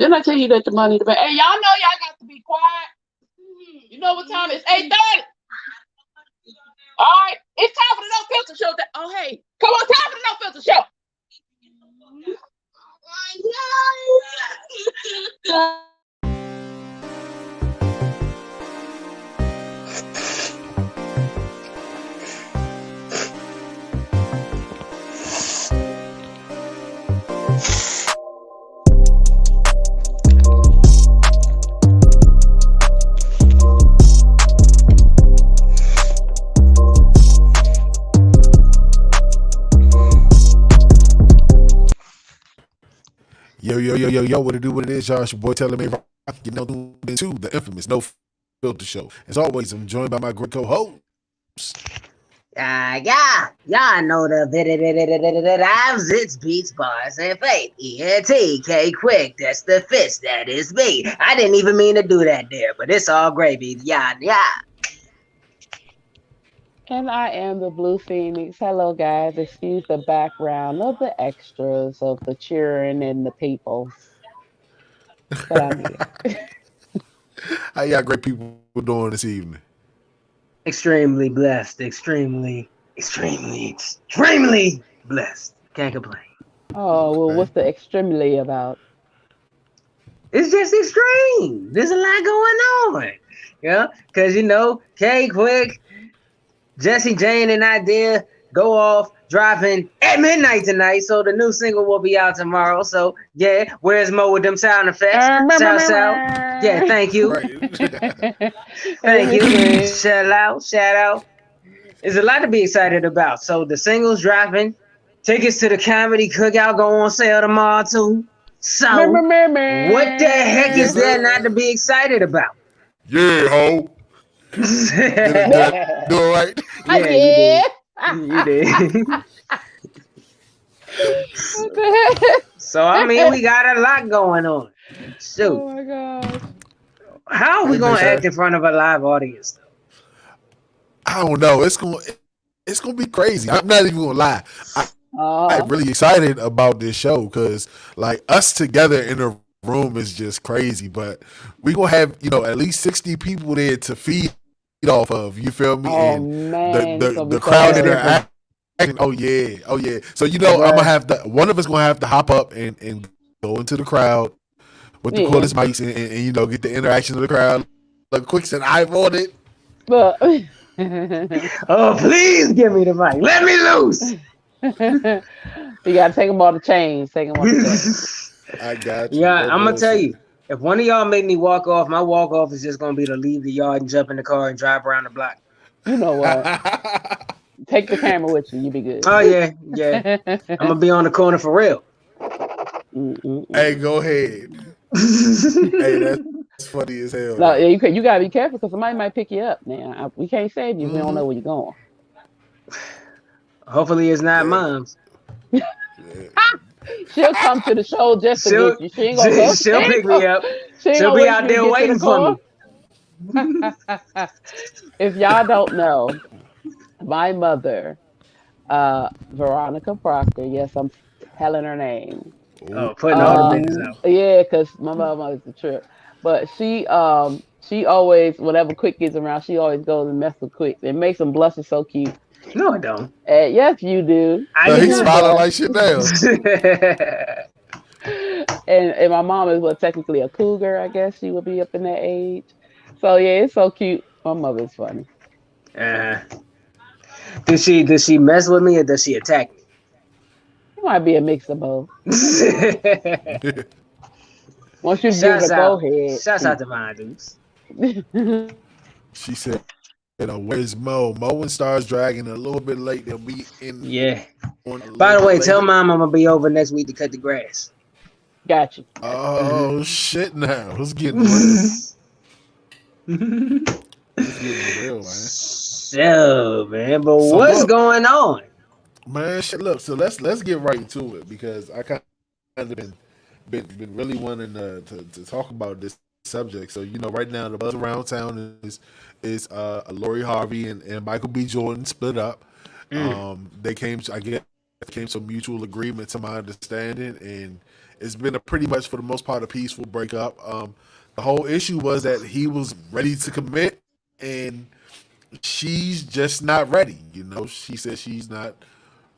Didn't I tell you that the money the bank? Hey, y'all know y'all got to be quiet. You know what time it's 8:30. All right, it's time for the No Filter Show. Oh hey, come on, time for the No Filter Show. Yo, what it do, what it is, y'all. It's your boy Tilghman, you know, into the infamous No Filter Show. As always, I'm joined by my great co-host. Y'all know the vibes, it's beats, bars, and faith. E-N-T-K quick, that's the fist, that is me. I didn't even mean to do that there, but it's all gravy, yeah. And I am the Blue Phoenix. Hello, guys. Excuse the background of the extras of the cheering and the peoples, but I'm here. How y'all great people doing this evening? Extremely blessed, extremely blessed. Can't complain. Oh well, Okay. what's the extremely about? It's just extreme. There's a lot going on. Yeah, because K Quick, Jesse Jane, and I did go off dropping at midnight tonight. So the new single will be out tomorrow. So yeah, where's Mo with them sound effects? Shout. Yeah, thank you. Right. Thank Let you. me see. Shout out. There's a lot to be excited about. So the single's dropping. Tickets to the comedy cookout go on sale tomorrow too. So what the heck Yes, is there sir. not to be excited about? Yeah, ho. Did I do it right? Yeah, you Yeah. did. You did. What the So I mean, we got a lot going on. Shoot, Oh my gosh. how are we Hey, man, gonna sir. act in front of a live audience though? I don't know. It's gonna be crazy. I'm not even gonna lie. I'm Uh, really excited about this show because like us together in a room is just crazy. But we gonna have at least 60 people there to feed off of. You feel me? oh And the man, it's the gonna be the so That's crowd dope. different, interacting. Oh yeah. So I'm gonna bruh. have to. One of us gonna have to hop up and go into the crowd with the Yeah, cordless mics and get the interaction of the crowd. Like quick said, I want it. but Oh, please give me the mic. Let me loose. you gotta take them all the chains. Take them all the chains. I got you. Yeah, No I'm gonna tell bullshit. you. If one of y'all make me walk off, my walk off is just gonna be to leave the yard and jump in the car and drive around the block. You know what? Take the camera with you. You be good. Oh yeah. I'm gonna be on the corner for real. Hey, Mm-mm-mm. go ahead. Hey, that's funny as hell though. No, yeah, you gotta be careful because somebody might pick you up. Now we can't save you if we don't Mm-hmm. know where you're going. Hopefully it's not Yeah, mom's. yeah. She'll come to the show just to She'll get you. She ain't gonna go. She she'll ain't pick gonna, me up. she ain't She'll gonna be wait for out you to there get to the waiting for car. me. If y'all don't know, my mother, Veronica Proctor. Yes, I'm telling her name. Oh, Oh, putting all the business out. Yeah, because my mama is the trip. But she always, whenever Quick gets around, she always goes and mess with Quick. It makes him blush so cute. No, I don't. Yes, you do. I so do he's Yes, not. smiling boy. like shit now. And my mom is what technically a cougar, I guess she would be up in that age. So yeah, it's so cute. My mother's funny. uh, does she mess with me or does she attack It might be a mix of both. me? Once you give it a Shouts go out. ahead, Shouts out to Von Dukes. She said, where's Mo? Mo and Stars dragging a little bit late. They'll be in Yeah. on a little By the bit way, tell later. mom I'm gonna be over next week to cut the grass. got you. Oh shit! Now it's getting real. It's getting real, man. So man, but So what's look, going on? man. Shit, look. So let's get right to it because I kind of been really wanting to talk about this subject. So right now the buzz around town is Lori Harvey and Michael B. Jordan split up. Mm. They came, I guess, came to a mutual agreement, to my understanding, and it's been a pretty much for the most part a peaceful breakup. The whole issue was that he was ready to commit, and she's just not ready. She says she's not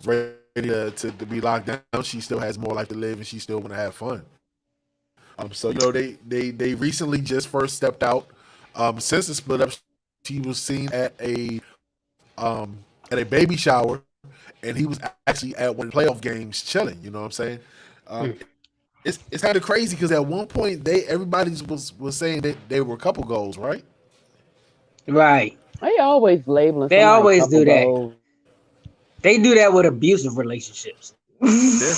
ready to be locked down. She still has more life to live, and she still want to have fun. So they recently just first stepped out. Since the split up, she was seen at a baby shower, and he was actually at one of the playoff games chilling. You know what I'm saying? Mm. It's kind of crazy because at one point everybody was saying that they were couple goals, right? Right. They always labeling They somebody always couple do that. goals. They do that with abusive relationships. Yeah.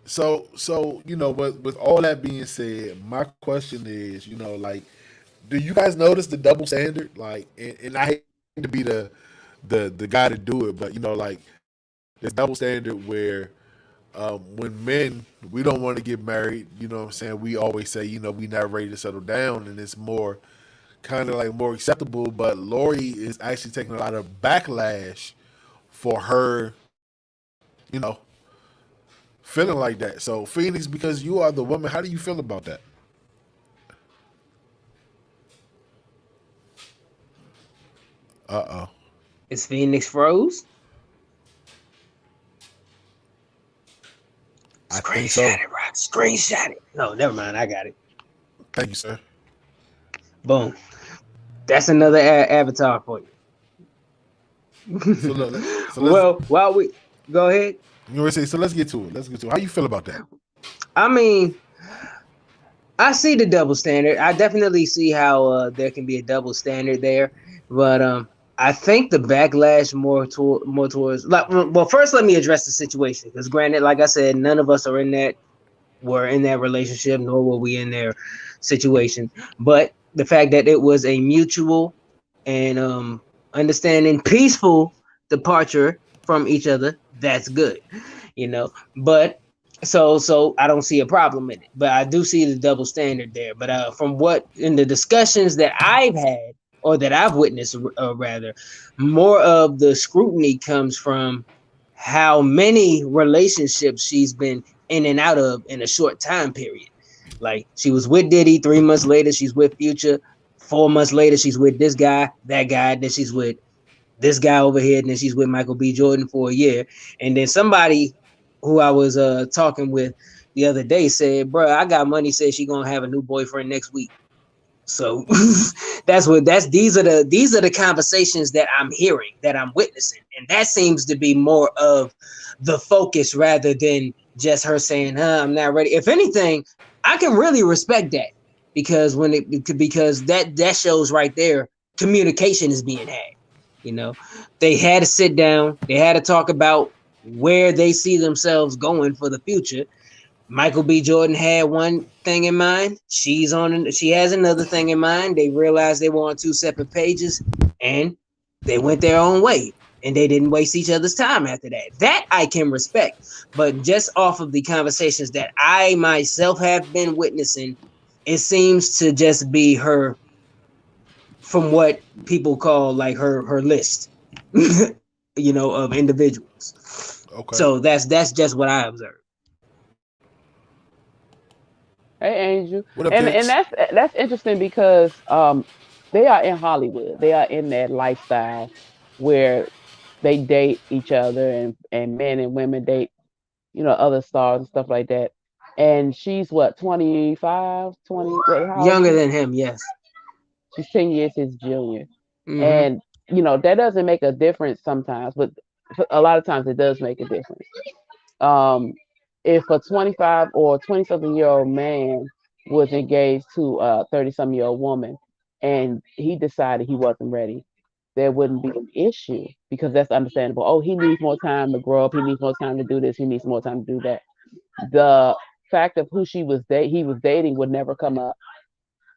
So with all that being said, my question is, like, do you guys notice the double standard? Like, and I hate to be the guy to do it, but like, there's double standard where when men, we don't want to get married. You know what I'm saying? We always say, we not ready to settle down, and it's more kind of like more acceptable. But Lori is actually taking a lot of backlash for her, you know, feeling like that. So Phoenix, because you are the woman, how do you feel about that? Uh-oh. Is Phoenix froze? I think Screenshot so. it, Rock. Screenshot it. No, never mind. I got it. Thank you, sir. Boom. That's another avatar for So you. look, so let's Well, while we go ahead, you know say so let's get to it. Let's get to it. How you feel about that? I mean, I see the double standard. I definitely see how there can be a double standard there, but I think the backlash more towards like well, first let me address the situation because granted, like I said, none of us are in that were in that relationship, nor were we in their situation. But the fact that it was a mutual and understanding, peaceful departure from each other, that's good, you know. But so I don't see a problem in it, but I do see the double standard there. But from what in the discussions that I've had or that I've witnessed, rather, more of the scrutiny comes from how many relationships she's been in and out of in a short time period. Like she was with Diddy, 3 months later she's with Future, 4 months later she's with this guy, that guy, then she's with this guy over here, and then she's with Michael B. Jordan for a year. And then somebody who I was talking with the other day said, "Bro, I got money. Said she gonna have a new boyfriend next week." So that's these are the conversations that I'm hearing, that I'm witnessing, and that seems to be more of the focus rather than just her saying, I'm not ready." If anything, I can really respect that because because that shows right there communication is being had. You know, they had to sit down, they had to talk about where they see themselves going for the future. Michael B. Jordan had one thing in mind. She has another thing in mind. They realized they were on two separate pages and they went their own way and they didn't waste each other's time after that. That I can respect. But just off of the conversations that I myself have been witnessing, it seems to just be her from what people call like her list, of individuals. Okay. So that's just what I observed. Hey, Angel, What up, and Kicks? that's interesting because they are in Hollywood. They are in that lifestyle where they date each other, and men and women date, other stars and stuff like that. And she's what, 25, 20, what, how old is Younger she? than him, yes. She's 10 years his junior. Mm-hmm. And, that doesn't make a difference sometimes, but a lot of times it does make a difference. Um, if a 25 or 20 something year old man was engaged to a 30 some year old woman and he decided he wasn't ready, there wouldn't be an issue because that's understandable. Oh, he needs more time to grow up. He needs more time to do this. He needs more time to do that. The fact of who he was dating would never come up.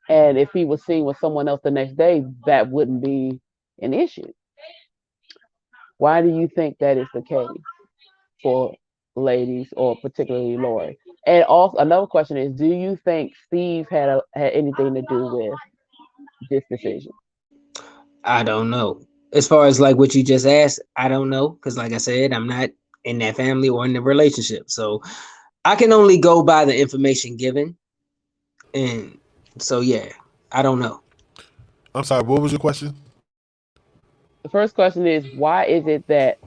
And if he was seen with someone else the next day, that wouldn't be an issue. Why do you think that is the case for ladies or particularly Lori? And also another question is, do you think Steve had anything to do with this decision? I don't know. As far as like what you just asked, I don't know because, like I said, I'm not in that family or in the relationship, so I can only go by the information given, and so yeah, I don't know. I'm sorry. What was your question? The first question is why is it that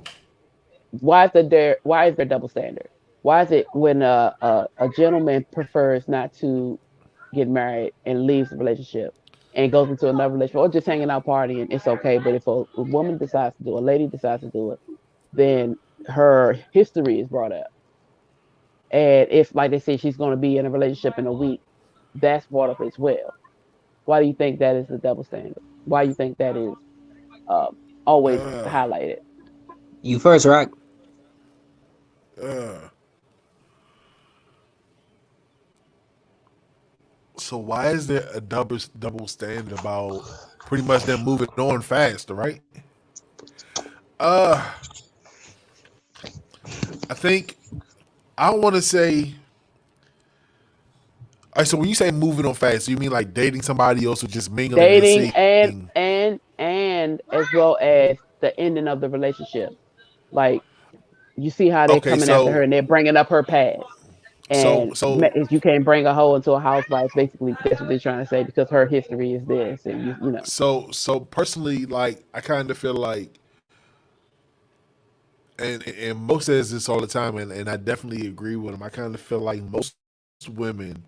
why is there double standard? Why is it when a gentleman prefers not to get married and leaves the relationship and goes into another relationship or just hanging out partying, it's okay. But if a woman decides to do it, a lady decides to do it, then her history is brought up. And if, like they say, she's going to be in a relationship in a week, that's brought up as well. Why do you think that is the double standard? Why do you think that is um, always Uh, highlighted? You first, Rock. uh. So why is there a double standard about pretty much them moving on faster, right? Uh, I think I don't want to say. All right, so when you say moving on fast, you mean like dating somebody else or just mingling and Dating seeing? and as well as the ending of the relationship. Like you see how they're Okay, coming after her so and they're bringing up her past. so And so if you can't bring a hoe into a housewife, basically that's what they're trying to say because her history is this, and you know. so personally, like I kind of feel like, and Mo says this all the time, and I definitely agree with him. I kind of feel like most women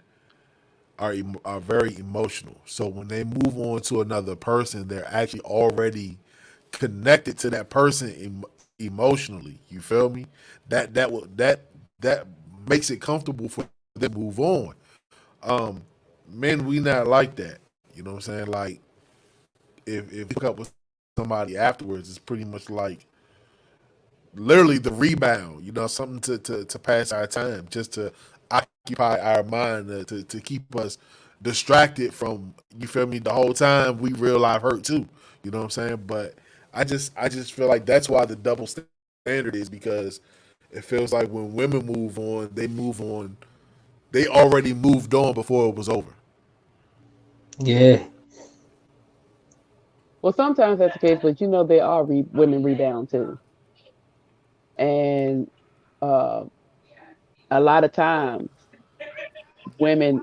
are very emotional. So when they move on to another person, they're actually already connected to that person emotionally. You feel me? That makes it comfortable for them to move on. Um, Men, we not like that. You know what I'm saying? Like if we hook up with somebody afterwards, it's pretty much like literally the rebound. You know, something to pass our time, just to occupy our mind, to keep us distracted from, you feel me, the whole time we real life hurt too. You know what I'm saying? But I just feel like that's why the double standard is, because it feels like when women move on, they move on. They already moved on before it was over. Yeah. Well, sometimes that's the case, but you know there are women rebound too, and uh, a lot of times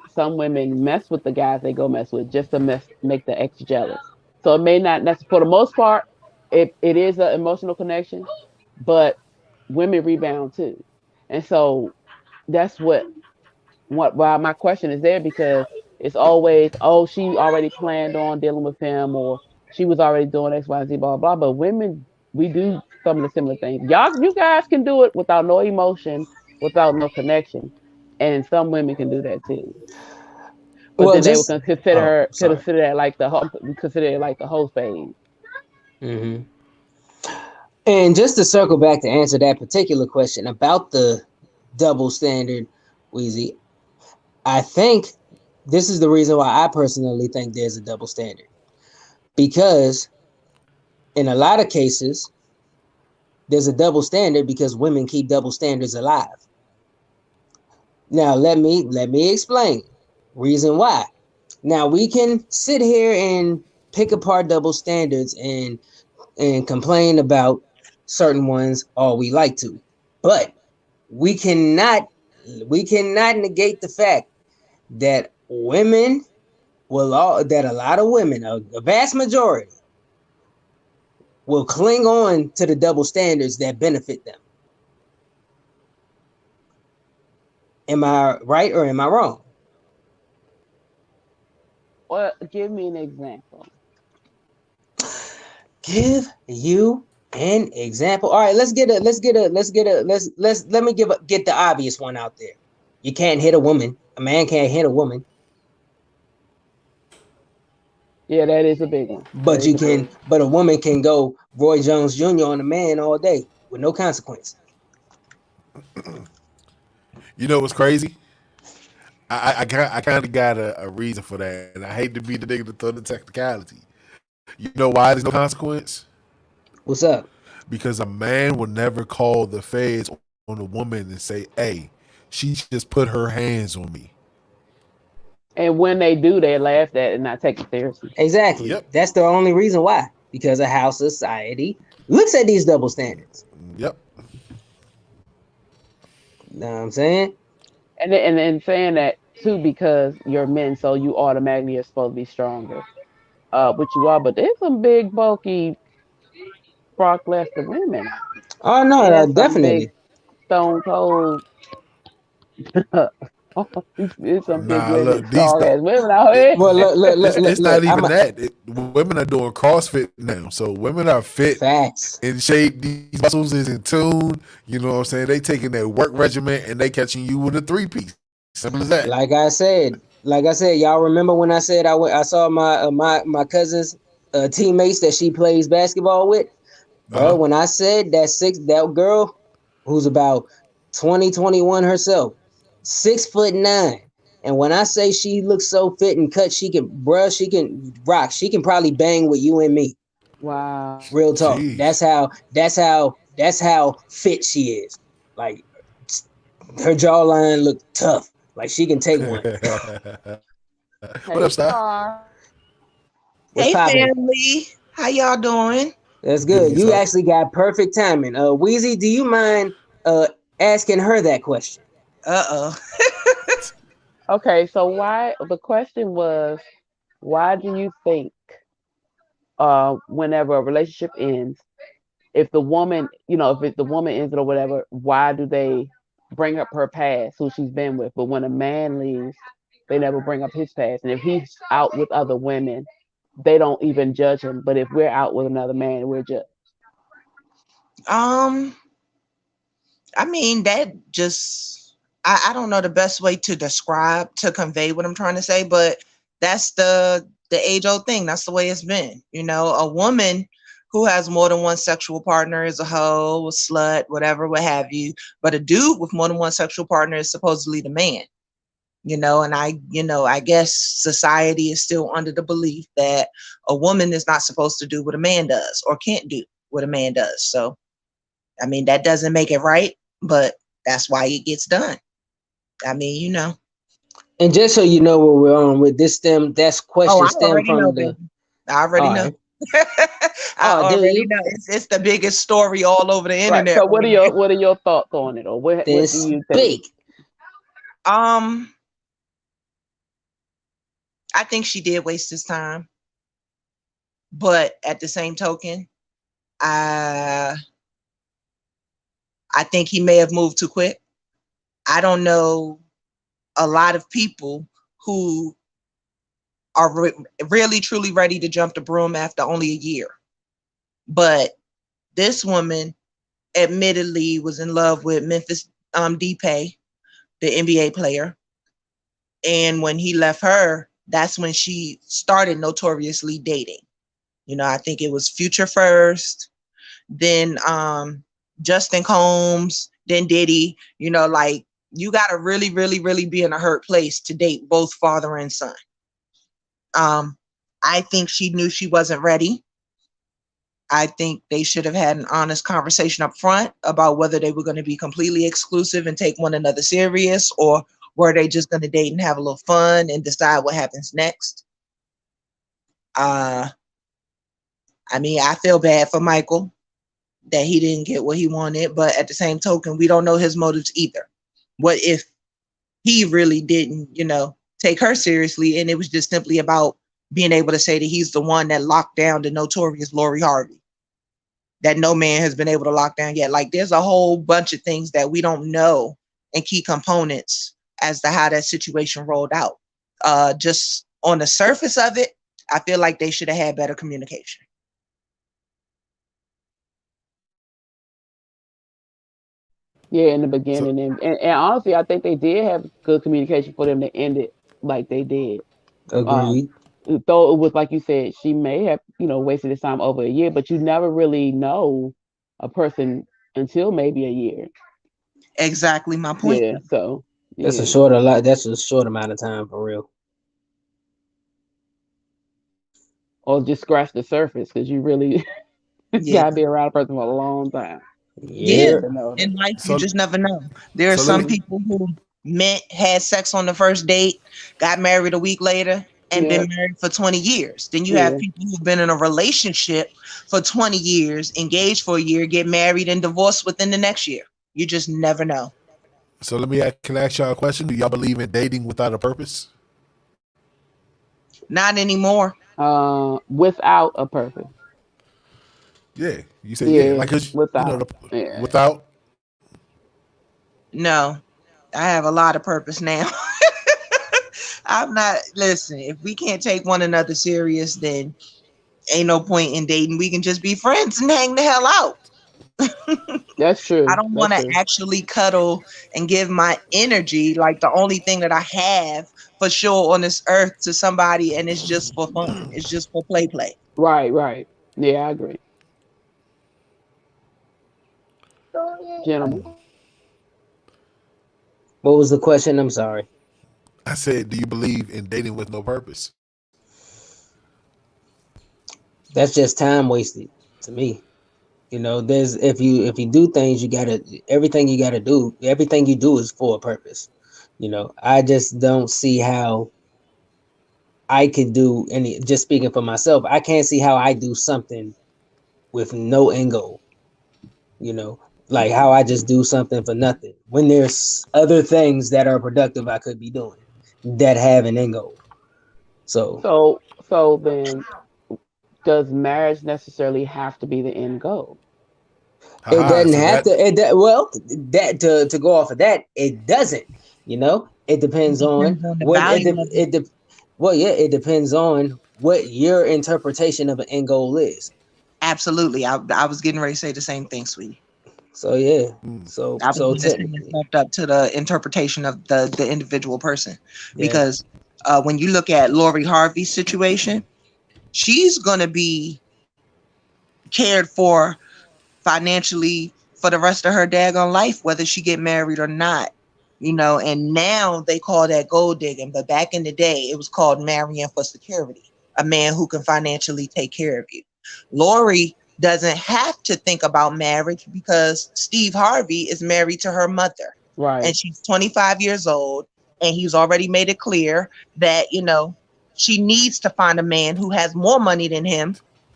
some women mess with the guys they go mess with just to make the ex jealous. So it may not necessarily, for the most part, it is an emotional connection, but women rebound too, and so that's what why my question is there because it's always, oh, she already planned on dealing with him or she was already doing X, Y, Z, blah, blah. But women, we do some of the similar things. You guys can do it without no emotion, without no connection. And some women can do that too. But Well, then they would just consider oh, her sorry. consider that like consider it like the whole phase. Hmm. And just to circle back to answer that particular question about the double standard, Wheezy, I think this is the reason why I personally think there's a double standard because in a lot of cases there's a double standard because women keep double standards alive. Now let me explain reason why. Now we can sit here and pick apart double standards and complain about certain ones all we like to, but we cannot we cannot negate the fact that women will all that a lot of women, a vast majority, will cling on to the double standards that benefit them. Am I right or am I wrong? Well, give me an example. Give you an example. All right, let me get the obvious one out there. You can't hit a woman. A man can't hit a woman, Yeah, that is a big one. That but is a big one. a woman can go Roy Jones Jr. on a man all day with no consequence. You know what's crazy? I kind of got a reason for that, and I hate to be the nigga to throw the technicality. You know why there's no consequence? What's up? Because a man will never call the feds on a woman and say, "Hey, she just put her hands on me." And when they do, they're laughed at and not taken seriously. Exactly. Yep. That's the only reason why. because of how society looks at these double standards. Yep. You know what I'm saying? And saying that too because you're men, so you automatically are supposed to be stronger. Which you are, but there's some big bulky Brock Lesnar women, Oh no, and some big definitely. Stone Cold. There's some big Nah, women, look, these strong ass women out here. Well, it's look. not even that. Women are doing CrossFit now, so women are fit, Facts. in shape. These muscles is in tune. You know what I'm saying? They taking their work regimen and they catching you with a 3-piece. Simple as that. Like I said, y'all remember when I said I saw my cousin's teammates that she plays basketball with, bro. Uh When I said that girl who's about 2021 herself, 6'9", and when I say she looks so fit and cut, she can rock. She can probably bang with you and me. Wow. Real talk. Jeez. That's how fit she is. Like her jawline look tough. Like she can take one. What up, Hey, Star? Star. What's Hey popping? family, how y'all doing? That's Good good. You yourself. actually got perfect timing. Weezy, do you mind asking her that question? Uh-oh. Okay, so why the question was, why do you think whenever a relationship ends, if the woman, if the woman ends it or whatever, why do they bring up her past, who she's been with? But when a man leaves, they never bring up his past. And if he's out with other women, they don't even judge him. But if we're out with another man, we're judged. Um, I mean that just I don't know the best way to describe to convey what I'm trying to say, but that's the age old thing. That's the way it's been. A woman who has more than one sexual partner is a hoe, a slut, whatever, what have you. But a dude with more than one sexual partner is supposedly the man. And I guess society is still under the belief that a woman is not supposed to do what a man does or can't do what a man does. So, I mean, that doesn't make it right, but that's why it gets done. I mean, And just so you know where we're on with this that's oh, question I stem already know, from the baby. I already all know. right. I Oh, do already you? know. It's the biggest story all over the Right. internet So what right are now. your thoughts on it, or what Then do you think? speak. Um, I think she did waste his time, but at the same token, I I think he may have moved too quick. I don't know a lot of people who are really truly ready to jump the broom after only a year. But this woman admittedly was in love with Memphis Depay, the NBA player. And when he left her, that's when she started notoriously dating. I think it was Future first, then Justin Combs, then Diddy. Like you got to really, really, really be in a hurt place to date both father and son. Um, I think she knew she wasn't ready. I think they should have had an honest conversation up front about whether they were going to be completely exclusive and take one another serious, or were they just going to date and have a little fun and decide what happens next. Uh, I mean, I feel bad for Michael that he didn't get what he wanted, but at the same token, we don't know his motives either. What if he really didn't, take her seriously and it was just simply about being able to say that he's the one that locked down the notorious Lori Harvey that no man has been able to lock down yet. Like there's a whole bunch of things that we don't know and key components as to how that situation rolled out. Just on the surface of it, I feel like they should have had better communication. Yeah, in the So beginning, and honestly, I think they did have good communication for them to end it like they did. Um, Agreed. though it was like you said, she may have wasted his time over a year, but you never really know a person until maybe a year. Exactly my point. Yeah, so That's a yeah, short a lot. That's a short amount of time for real. or just scratch the surface because you really Yeah. gotta be around a person for a long time Yeah. Yeah. to know In that. life, you so just never know. There are so let some me Mm. people who met, had sex on the first date, got married a week later, and Yeah, been married for 20 years. Then you have yeah. people who've been in a relationship for 20 years, engaged for a year, get married and divorced within the next year. You just never know. So can I ask y'all a question? Do y'all believe in dating without a purpose? Not anymore. Without a purpose. Yeah, you say yeah, Yeah, like 'cause, without. Yeah. without. No, I have a lot of purpose now. I'm not, listen, if we can't take one another serious, then ain't no point in dating. We can just be friends and hang the hell out. That's I true. don't want That's to true. actually cuddle and give my energy, like the only thing that I have for sure on this earth, to somebody, and it's just for fun. It's just for play. Right, right. Yeah, I agree. Gentlemen. What was the question? I'm sorry. I said, do you believe in dating with no purpose? That's just time wasted to me. There's if you do things, you gotta everything you gotta do. Everything you do is for a purpose. I just don't see how I could do any. Just speaking for myself, I can't see how I do something with no end goal. You know, like how I just do something for nothing when there's other things that are productive I could be doing that have an end goal. So So then, does marriage necessarily have to be the end goal? it Haha. doesn't So have to. that Well, that to go off of that, it doesn't. It It depends on depends on the what value of it. well, yeah, it depends on what your interpretation of an end goal is. Absolutely. I was getting ready to say the same thing, sweetie. So yeah, mm, I was so going to say it's technically, left up to the interpretation of the individual person. yeah. Because when you look at Lori Harvey's situation, she's going to be cared for financially for the rest of her daggone life, whether she get married or not. And now they call that gold digging, but back in the day, it was called marrying for security, a man who can financially take care of you. Lori doesn't have to think about marriage because Steve Harvey is married to her mother, and Right. she's 25 years old, and he's already made it clear that, she needs to find a man who has more money than him,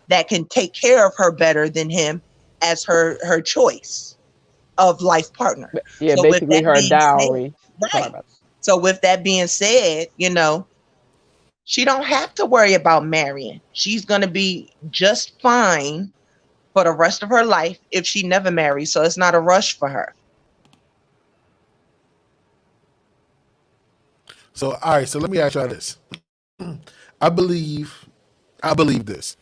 that can take care of her better than him, as her choice of life partner. Yeah, So with basically that her being said, dowry. Sorry right. about So with that being said, she don't have to worry about marrying. She's gonna be just fine for the rest of her life if she never marries. So it's not a rush for her. so all right. So let me ask y'all this. I believe I believe this.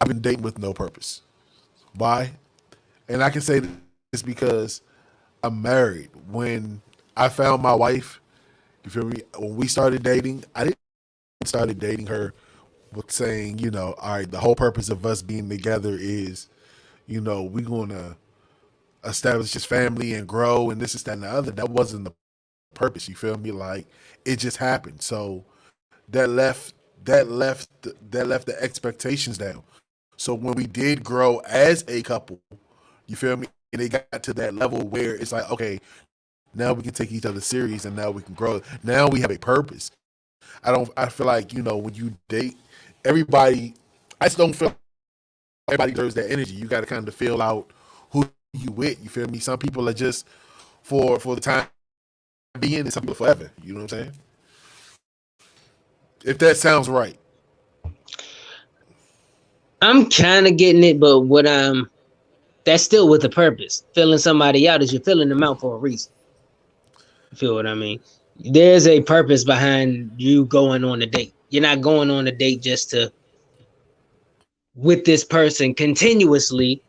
I've been dating with no purpose. Why? And I can say this because I'm married. When I found my wife, you feel me? When we started dating, I didn't started dating her with saying, all right, the whole purpose of us being together is, we're gonna establish this family and grow and this, that, and the other. That wasn't the purpose. You feel me? Like it just happened. So that left the expectations down. So when we did grow as a couple, you feel me? And it got to that level where it's like, okay, now we can take each other serious and now we can grow. Now we have a purpose. I feel like, when you date everybody, I just don't feel everybody deserves that energy. You got to kind of feel out who you with. You feel me? Some people are just for the time being, and some people forever. You know what I'm saying? If that sounds right. I'm kind of getting it, but that's still with a purpose. Filling somebody out is you're filling them out for a reason. You feel what I mean? There's a purpose behind you going on a date. You're not going on a date just to with this person continuously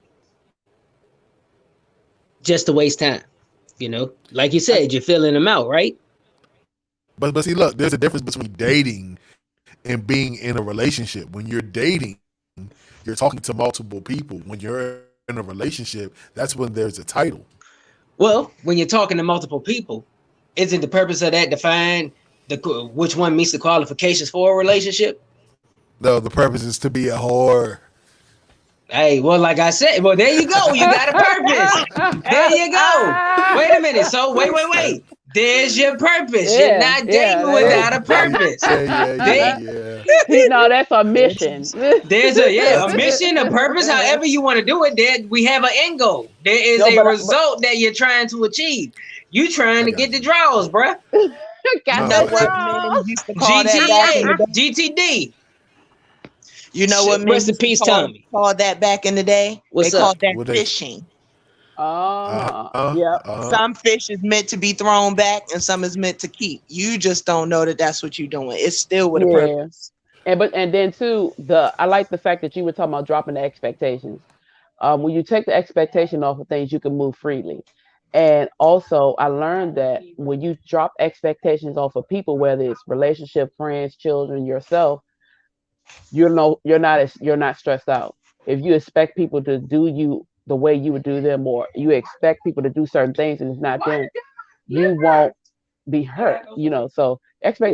just to waste time. Like you I, said, you're filling them out, right? but see, look, there's a difference between dating and being in a relationship. When you're dating, you're talking to multiple people. When you're in a relationship, that's when there's a title. Well, when you're talking to multiple people, isn't the purpose of that define which one meets the qualifications for a relationship? No, the purpose is to be a whore. Hey, well, like I said, well, there you go. You got a purpose. There you go. Wait a minute. So wait. There's your purpose. You're Yeah, not yeah, dating that Oh, is. without a yeah, purpose. yeah, yeah, yeah, They yeah. He no, that's a mission. there's a That's a mission, a purpose, however you want to do it. There we have an end goal. There is No, a but result that you're trying to achieve. You trying I to get got the you. draws, bruh. You got No, the know for what sure. men draws. used to call that back in the GTA, day? GTD. You know what men Rest in used to peace, call Tommy. call that back in the day? They What's up? called that What they? fishing. Yeah. Some fish is meant to be thrown back and some is meant to keep. You just don't know that that's what you're doing. It's still with a Yeah. purpose. And then too, I like the fact that you were talking about dropping the expectations. When you take the expectation off of things, you can move freely. And also, I learned that when you drop expectations off of people, whether it's relationship, friends, children, yourself, you're not stressed out. If you expect people to do you the way you would do them, or you expect people to do certain things and it's not them, you won't be hurt. So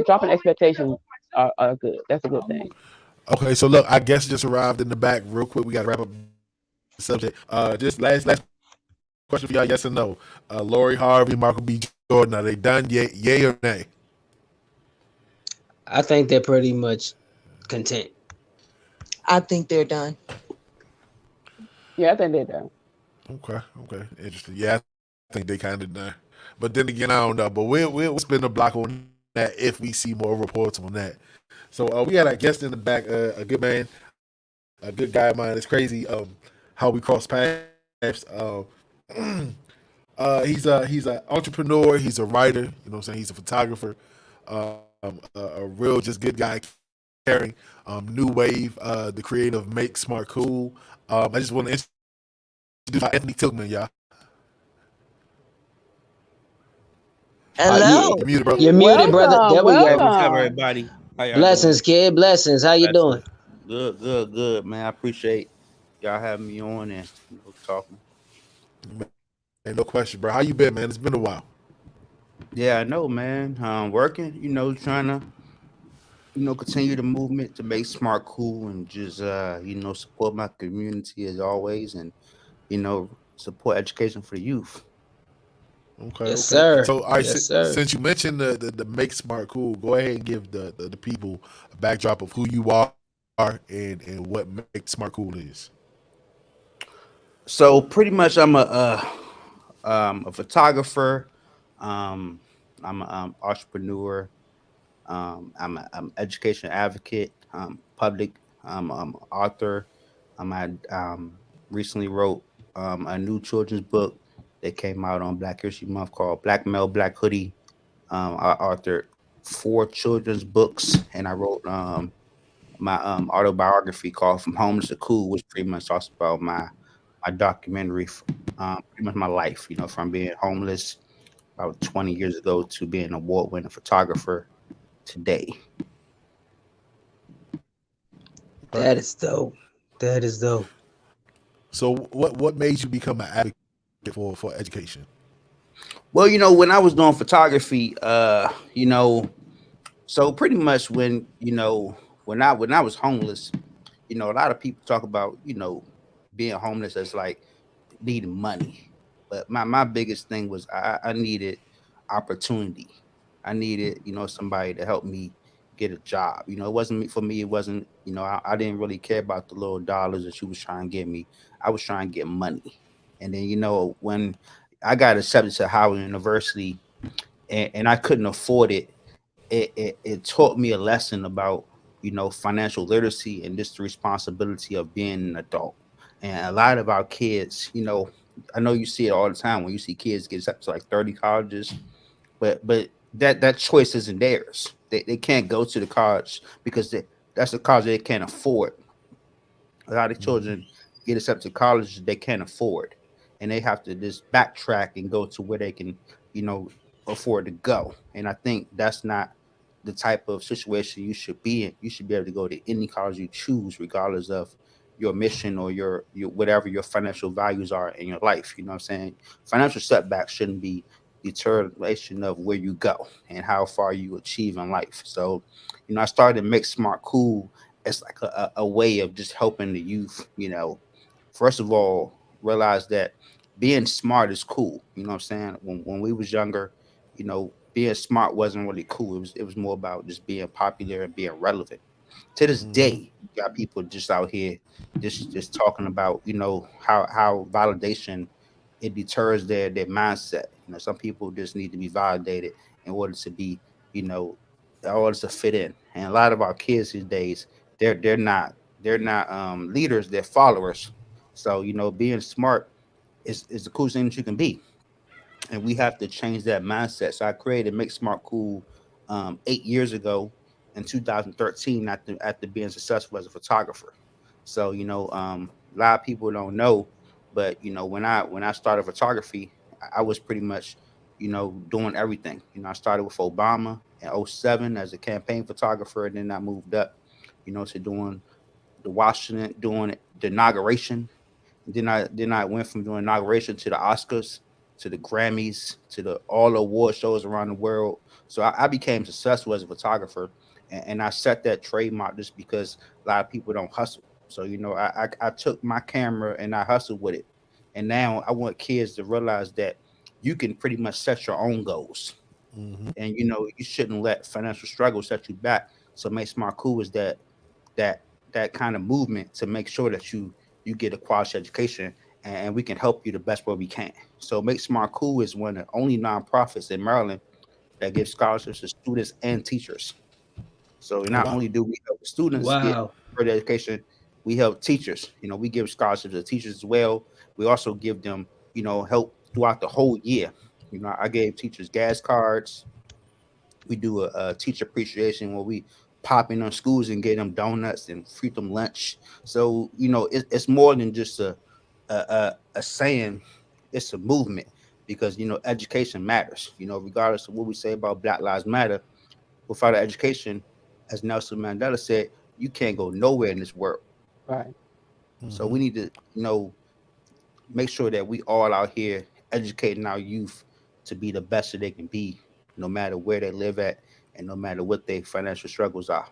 dropping expectations are good. That's a good thing. Okay, so look, I guess just arrived in the back real quick. We got to wrap up the subject. Just last question for y'all. Yes or no? Lori Harvey, Michael B. Jordan, are they done yet? Yay or nay? I think they're pretty much content. I think they're done. Yeah, I think they're done. Okay, okay, interesting. Yeah, I think they kind of done. But then again, I don't know. But we'll spin the block on that if we see more reports on that. So we got our guest in the back, a good man, a good guy of mine. It's crazy how we cross paths. He's a entrepreneur. He's a writer. You know what I'm saying? He's a photographer. A real just good guy, caring. New wave. The creator of Make Smart Cool. I just want to introduce Anthony Tilghman, y'all. You Yeah, muted, Hello. bro. you're muted, brother. Welcome, There we Hey, go. what's up, welcome. everybody? How y'all Blessings, doing? kid. Blessings. How you doing? Blessings. Good, good, good, man. I appreciate y'all having me on and talking. Man, no question, bro. How you been, man? It's been a while. Yeah, I know, man. Working, trying to, continue the movement to make smart cool and just, support my community as always and, support education for the youth. Okay, Yes, okay. sir. So, all right, Yes, sir. since you mentioned the Make Smart Cool, go ahead and give the people a backdrop of who you are and what Make Smart Cool is. So pretty much I'm a photographer. Um, I'm an entrepreneur. I'm education advocate, public author. I recently wrote a new children's book that came out on Black History Month called Black Male Black Hoodie. I authored four children's books, and I wrote my autobiography called From Homeless to Cool, which pretty much talks about my documentary, pretty much my life. From being homeless about 20 years ago to being an award-winning photographer today. Okay. That is dope. That is dope. So, what made you become an advocate for education? Well, when I was doing photography, so pretty much when I was homeless, a lot of people talk about, being homeless as like needing money. But my biggest thing was I needed opportunity. I needed, somebody to help me get a job. It wasn't for me, it wasn't, I didn't really care about the little dollars that you was trying to get me. I was trying to get money. And then, when I got accepted to Howard University and I couldn't afford it, it taught me a lesson about, financial literacy and just the responsibility of being an adult. And a lot of our kids, I know you see it all the time when you see kids get up to like 30 colleges, but that choice isn't theirs. They can't go to the college because that's the college they can't afford. A lot of Mm-hmm. children get accepted to colleges they can't afford, and they have to just backtrack and go to where they can, you know, afford to go. And I think that's not the type of situation you should be in. You should be able to go to any college you choose, regardless of your mission or your whatever your financial values are in your life. You know what I'm saying? Financial setbacks shouldn't be determination of where you go and how far you achieve in life. So, I started to make smart cool as like a way of just helping the youth, first of all, realize that being smart is cool. You know what I'm saying? When we was younger, being smart wasn't really cool. It was more about just being popular and being relevant. To this Mm-hmm. day, you got people just out here just talking about, how validation it deters their mindset. Some people just need to be validated in order to be, you know, in order to fit in. And a lot of our kids these days, they're not leaders, they're followers. So, being smart is the coolest thing that you can be, and we have to change that mindset. So I created Make Smart Cool 8 years ago in 2013 after being successful as a photographer. So a lot of people don't know, but when I started photography, I was pretty much doing everything. I started with Obama in '07 as a campaign photographer, and then I moved up, to doing the Washington, doing the inauguration. Then I went from doing inauguration to the Oscars, to the Grammys, to the all the award shows around the world. So I became successful as a photographer, and I set that trademark just because a lot of people don't hustle. So I took my camera and I hustled with it, and now I want kids to realize that you can pretty much set your own goals, Mm-hmm. and you shouldn't let financial struggle set you back. So Make Smart Cool is that that kind of movement to make sure that you get a quality education, and we can help you the best way we can. So Make Smart Cool is one of the only nonprofits in Maryland that gives scholarships to students and teachers. So Oh not wow. only do we help students get Wow. further education, we help teachers. We give scholarships to teachers as well. We also give them, help throughout the whole year. I gave teachers gas cards. We do a teacher appreciation where we pop in on schools and get them donuts and treat them lunch. So it's more than just a saying; it's a movement, because education matters. Regardless of what we say about Black Lives Matter, without education, as Nelson Mandela said, you can't go nowhere in this world. Right. So Mm-hmm. we need to make sure that we all out here educating our youth to be the best that they can be, no matter where they live at and no matter what their financial struggles are.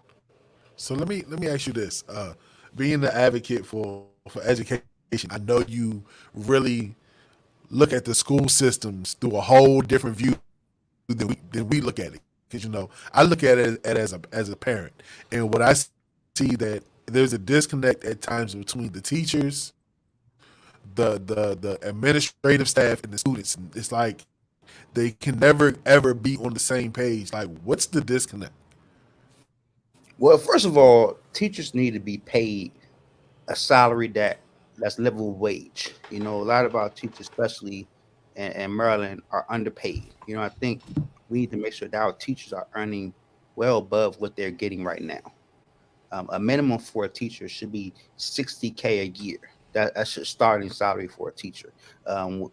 So let me ask you this: being the advocate for education, I know you really look at the school systems through a whole different view than we look at it. Because I look at it as a parent, and what I see that there's a disconnect at times between the teachers, the administrative staff, and the students. And it's like they can never ever be on the same page. Like, what's the disconnect? Well, first of all, teachers need to be paid a salary that's livable wage. A lot of our teachers, especially in Maryland, are underpaid. I think we need to make sure that our teachers are earning well above what they're getting right now. A minimum for a teacher should be 60K a year. That's your starting salary for a teacher.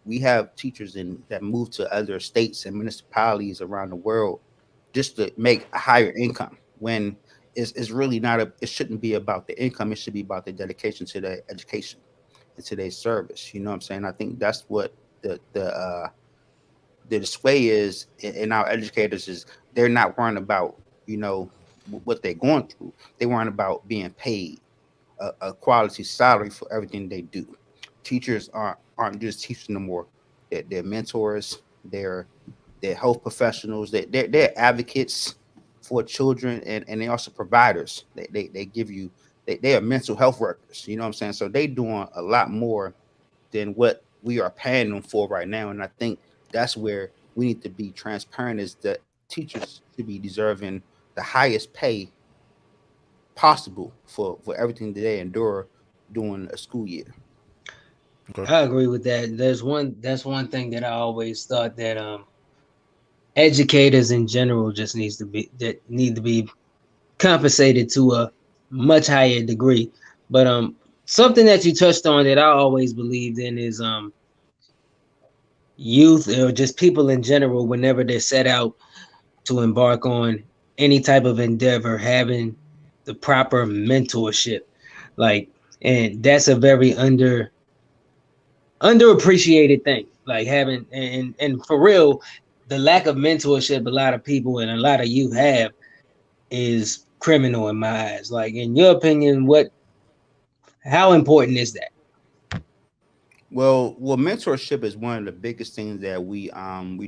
We have teachers that move to other states and municipalities around the world just to make a higher income. When it's really not it shouldn't be about the income. It should be about the dedication to their education and to their service. You know what I'm saying? I think that's what the display is in our educators is they're not worrying about what they're going through. They worrying about being paid a quality salary for everything they do. Teachers aren't just teaching no more. They're mentors. They're health professionals. They're advocates for children, and they're also providers. They give you they are mental health workers. You know what I'm saying? So they doing a lot more than what we are paying them for right now. And I think that's where we need to be transparent, is that teachers should be deserving the highest pay possible for everything that they endure during a school year. Okay. I agree with that. That's one thing that I always thought that educators in general just need to be compensated to a much higher degree. But something that you touched on that I always believed in is youth or just people in general, whenever they're set out to embark on any type of endeavor, having the proper mentorship. Like, and that's a very underappreciated thing. Like having and for real, the lack of mentorship a lot of people and a lot of youth have is criminal in my eyes. Like in your opinion, what how important is that? Well, mentorship is one of the biggest things that we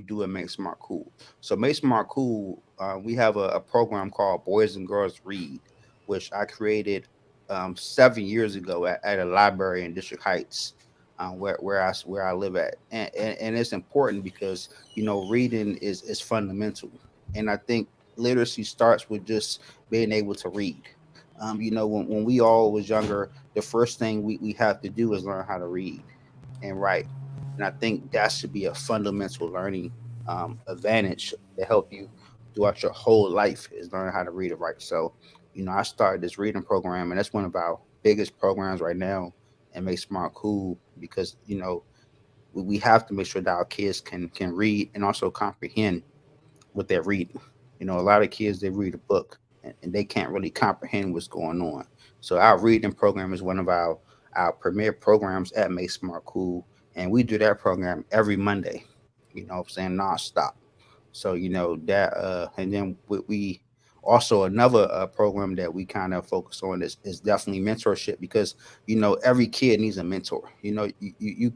do at Make Smart Cool. So Make Smart Cool, we have a program called Boys and Girls Read, which I created 7 years ago at a library in District Heights, where I live at, and it's important because reading is fundamental, and I think literacy starts with just being able to read. When we all was younger, the first thing we have to do is learn how to read and write. And I think that should be a fundamental learning advantage to help you throughout your whole life is learning how to read and write. So, I started this reading program, and that's one of our biggest programs right now and Make Smart Cool because, we have to make sure that our kids can read and also comprehend what they're reading. A lot of kids they read a book and they can't really comprehend what's going on. So our reading program is one of our premier programs at Make Smart Cool, and we do that program every Monday. What I'm saying, nonstop. So that, and then we also another program that we kind of focus on is definitely mentorship because every kid needs a mentor. You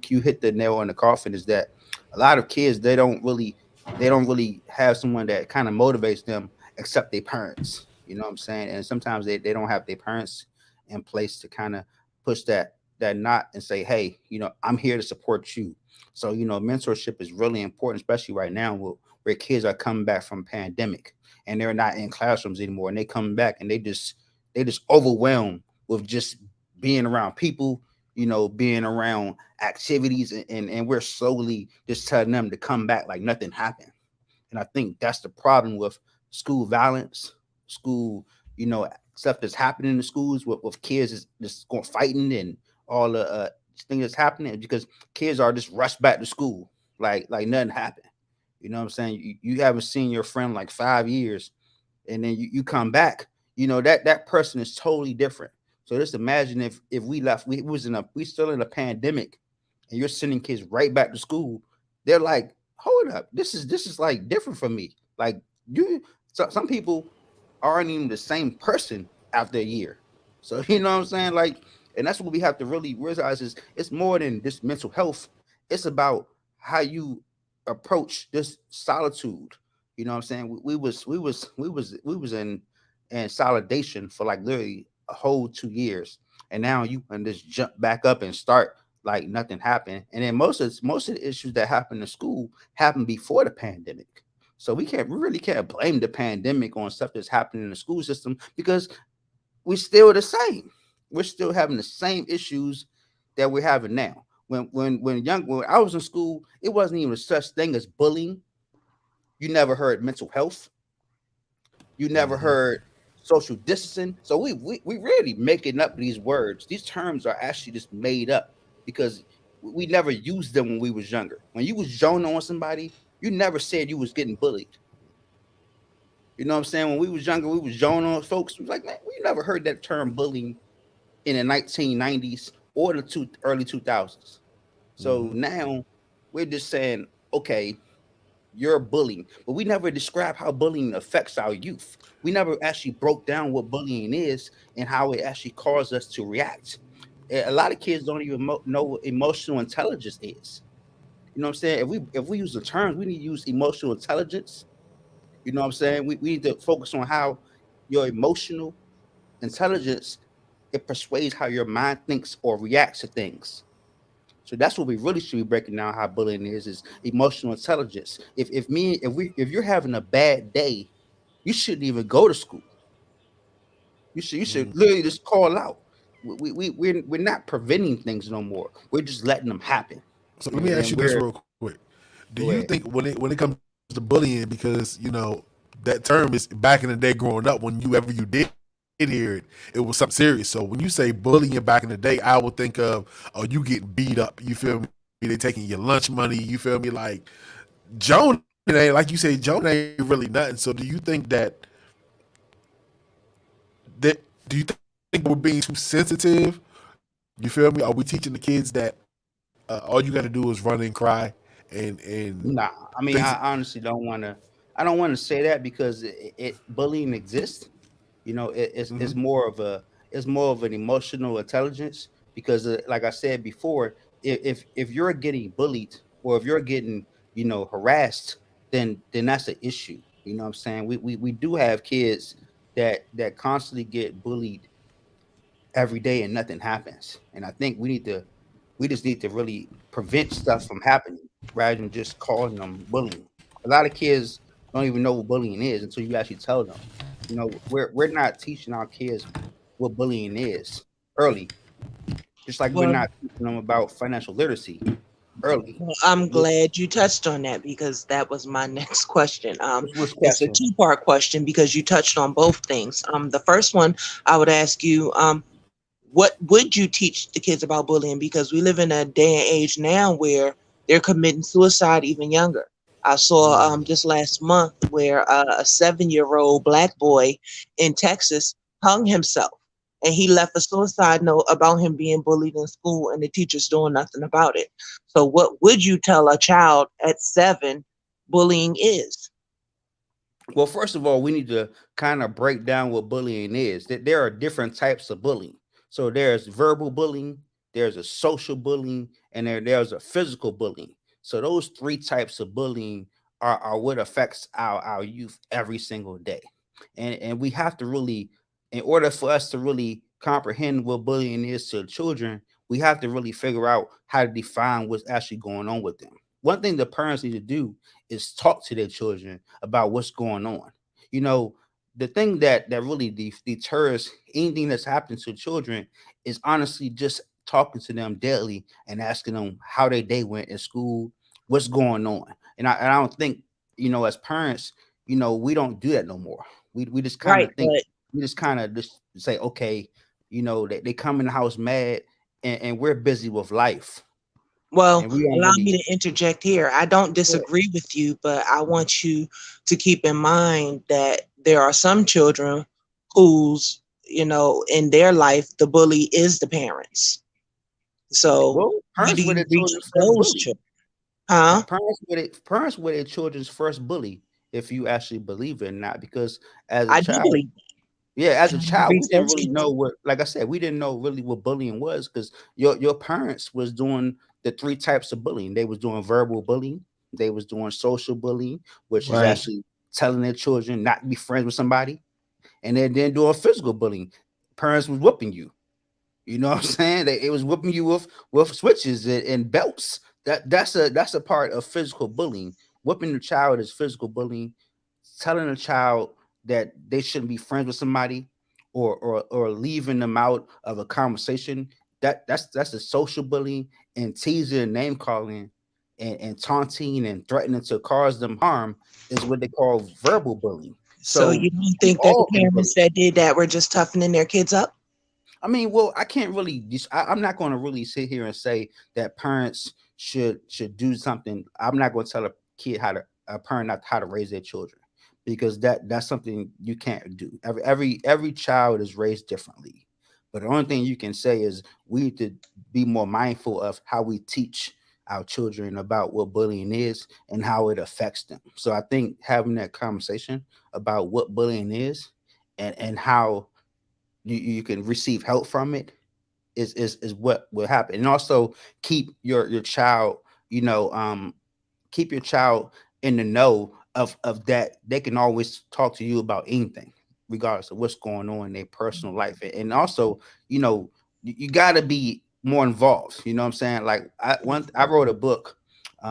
hit the nail on the coffin. Is that a lot of kids they don't really have someone that kind of motivates them except their parents. You know what I'm saying? And sometimes they don't have their parents in place to kind of push that knot and say, hey, I'm here to support you. So mentorship is really important, especially right now where kids are coming back from pandemic and they're not in classrooms anymore, and they come back and they just overwhelmed with just being around people, being around activities, and we're slowly just telling them to come back like nothing happened. And I think that's the problem with school violence, school, stuff that's happening in the schools with kids is just going fighting and all the things that's happening because kids are just rushed back to school like nothing happened. You know what I'm saying? You haven't seen your friend like 5 years, and then you come back. That person is totally different. So just imagine if we left, we still in a pandemic, and you're sending kids right back to school. They're like, hold up, this is like different for me. Like you, some people aren't even the same person after a year. So you know what I'm saying? Like, and that's what we have to really realize is it's more than just mental health. It's about how you approach this solitude. You know what I'm saying? We was in solidation for like literally a whole 2 years, and now you can just jump back up and start like nothing happened. And then most of the issues that happened in school happened before the pandemic. So we really can't blame the pandemic on stuff that's happening in the school system because we're still the same. We're still having the same issues that we're having now. When I was in school, it wasn't even such thing as bullying. You never heard mental health. You never Hmm. heard social distancing. So we really making up these words. These terms are actually just made up because we never used them when we was younger. When you was joning on somebody, you never said you was getting bullied. You know what I'm saying? When we was younger, we was joning on folks. We was like, man, we never heard that term bullying in the 1990s or the early 2000s. So Hmm. now we're just saying, okay, you're bullying, but we never describe how bullying affects our youth. We never actually broke down what bullying is and how it actually causes us to react. A lot of kids don't even know what emotional intelligence is. You know what I'm saying? If we use the terms, we need to use emotional intelligence. You know what I'm saying? We need to focus on how your emotional intelligence it persuades how your mind thinks or reacts to things. So that's what we really should be breaking down how bullying is emotional intelligence. If you're having a bad day, you shouldn't even go to school. You should literally just call out. We're not preventing things no more. We're just letting them happen. So let And, me ask and you this we're real quick: Do you go ahead. think when it comes to bullying, because that term is back in the day growing up, whenever you did hear it, it was something serious. So when you say bullying back in the day, I would think of, oh, you getting beat up. You feel me? They taking your lunch money. You feel me? Like Joan ain't like you say. Joan ain't really nothing. So do you think that do you think we're being too sensitive? You feel me? Are we teaching the kids that all you got to do is run and cry and Nah, I things? mean, I honestly don't want to. I don't want to say that because bullying exists. It's Hmm. more of an emotional intelligence because, like I said before, if you're getting bullied or if you're getting harassed, then that's an issue. You know what I'm saying? We do have kids that constantly get bullied every day and nothing happens. And I think we just need to really prevent stuff from happening rather than just calling them bullying. A lot of kids don't even know what bullying is until you actually tell them. We're not teaching our kids what bullying is early, just like we're Well, not teaching them about financial literacy early. Well, I'm Wh- glad you touched on that because that was my next question. Which It's a question? two-part question because you touched on both things. The first one I would ask you, what would you teach the kids about bullying? Because we live in a day and age now where they're committing suicide even younger. I saw just last month where a 7-year-old black boy in Texas hung himself, and he left a suicide note about him being bullied in school and the teachers doing nothing about it. So, what would you tell a child at 7 bullying is? Well, first of all, we need to kind of break down what bullying is. That there are different types of bullying. So there's verbal bullying, there's a social bullying, and there's a physical bullying. So those three types of bullying are what affects our youth every single day. And we have to really, in order for us to really comprehend what bullying is to children, we have to really figure out how to define what's actually going on with them. One thing the parents need to do is talk to their children about what's going on. You know, the thing that really deters anything that's happening to children is honestly just talking to them daily and asking them how their day went at school, what's going on. And I don't think, as parents, we don't do that no more. We just kind Right, of think, but we just kind of just say, okay, they come in the house mad, and we're busy with life, well, and we don't allow me really. to interject here. I don't Yeah. disagree with you, but I want you to keep in mind that there are some children whose, in their life, the bully is the parents. So, Well, how parents do were you their reach children's first those bully. children? Huh? Parents were their children's first bully, if you actually believe it or not. Because as a I do child, believe that. yeah, as a How do you child, we reach didn't those really kids? know what, like I said, we didn't know really what bullying was because your parents was doing the three types of bullying. They was doing verbal bullying, they was doing social bullying, which is Right. actually telling their children not to be friends with somebody, and then doing physical bullying. Parents was whooping you. You know what I'm saying? It was whipping you with switches and belts. That's a part of physical bullying. Whipping the child is physical bullying. Telling a child that they shouldn't be friends with somebody, or leaving them out of a conversation. That's a social bullying, and teasing and name calling, and taunting and threatening to cause them harm is what they call verbal bullying. So, So you don't we've think that the all been parents bullied. that did that were just toughening their kids up? I mean, well, I can't really. I'm not going to really sit here and say that parents should do something. I'm not going to tell a parent not how to raise their children, because that's something you can't do. Every child is raised differently, but the only thing you can say is we need to be more mindful of how we teach our children about what bullying is and how it affects them. So I think having that conversation about what bullying is, and how you can receive help from it is what will happen. And also keep your child, you know um keep your child in the know of that they can always talk to you about anything, regardless of what's going on in their personal life. And also, you got to be more involved. You know what I'm saying? Like, I wrote a book,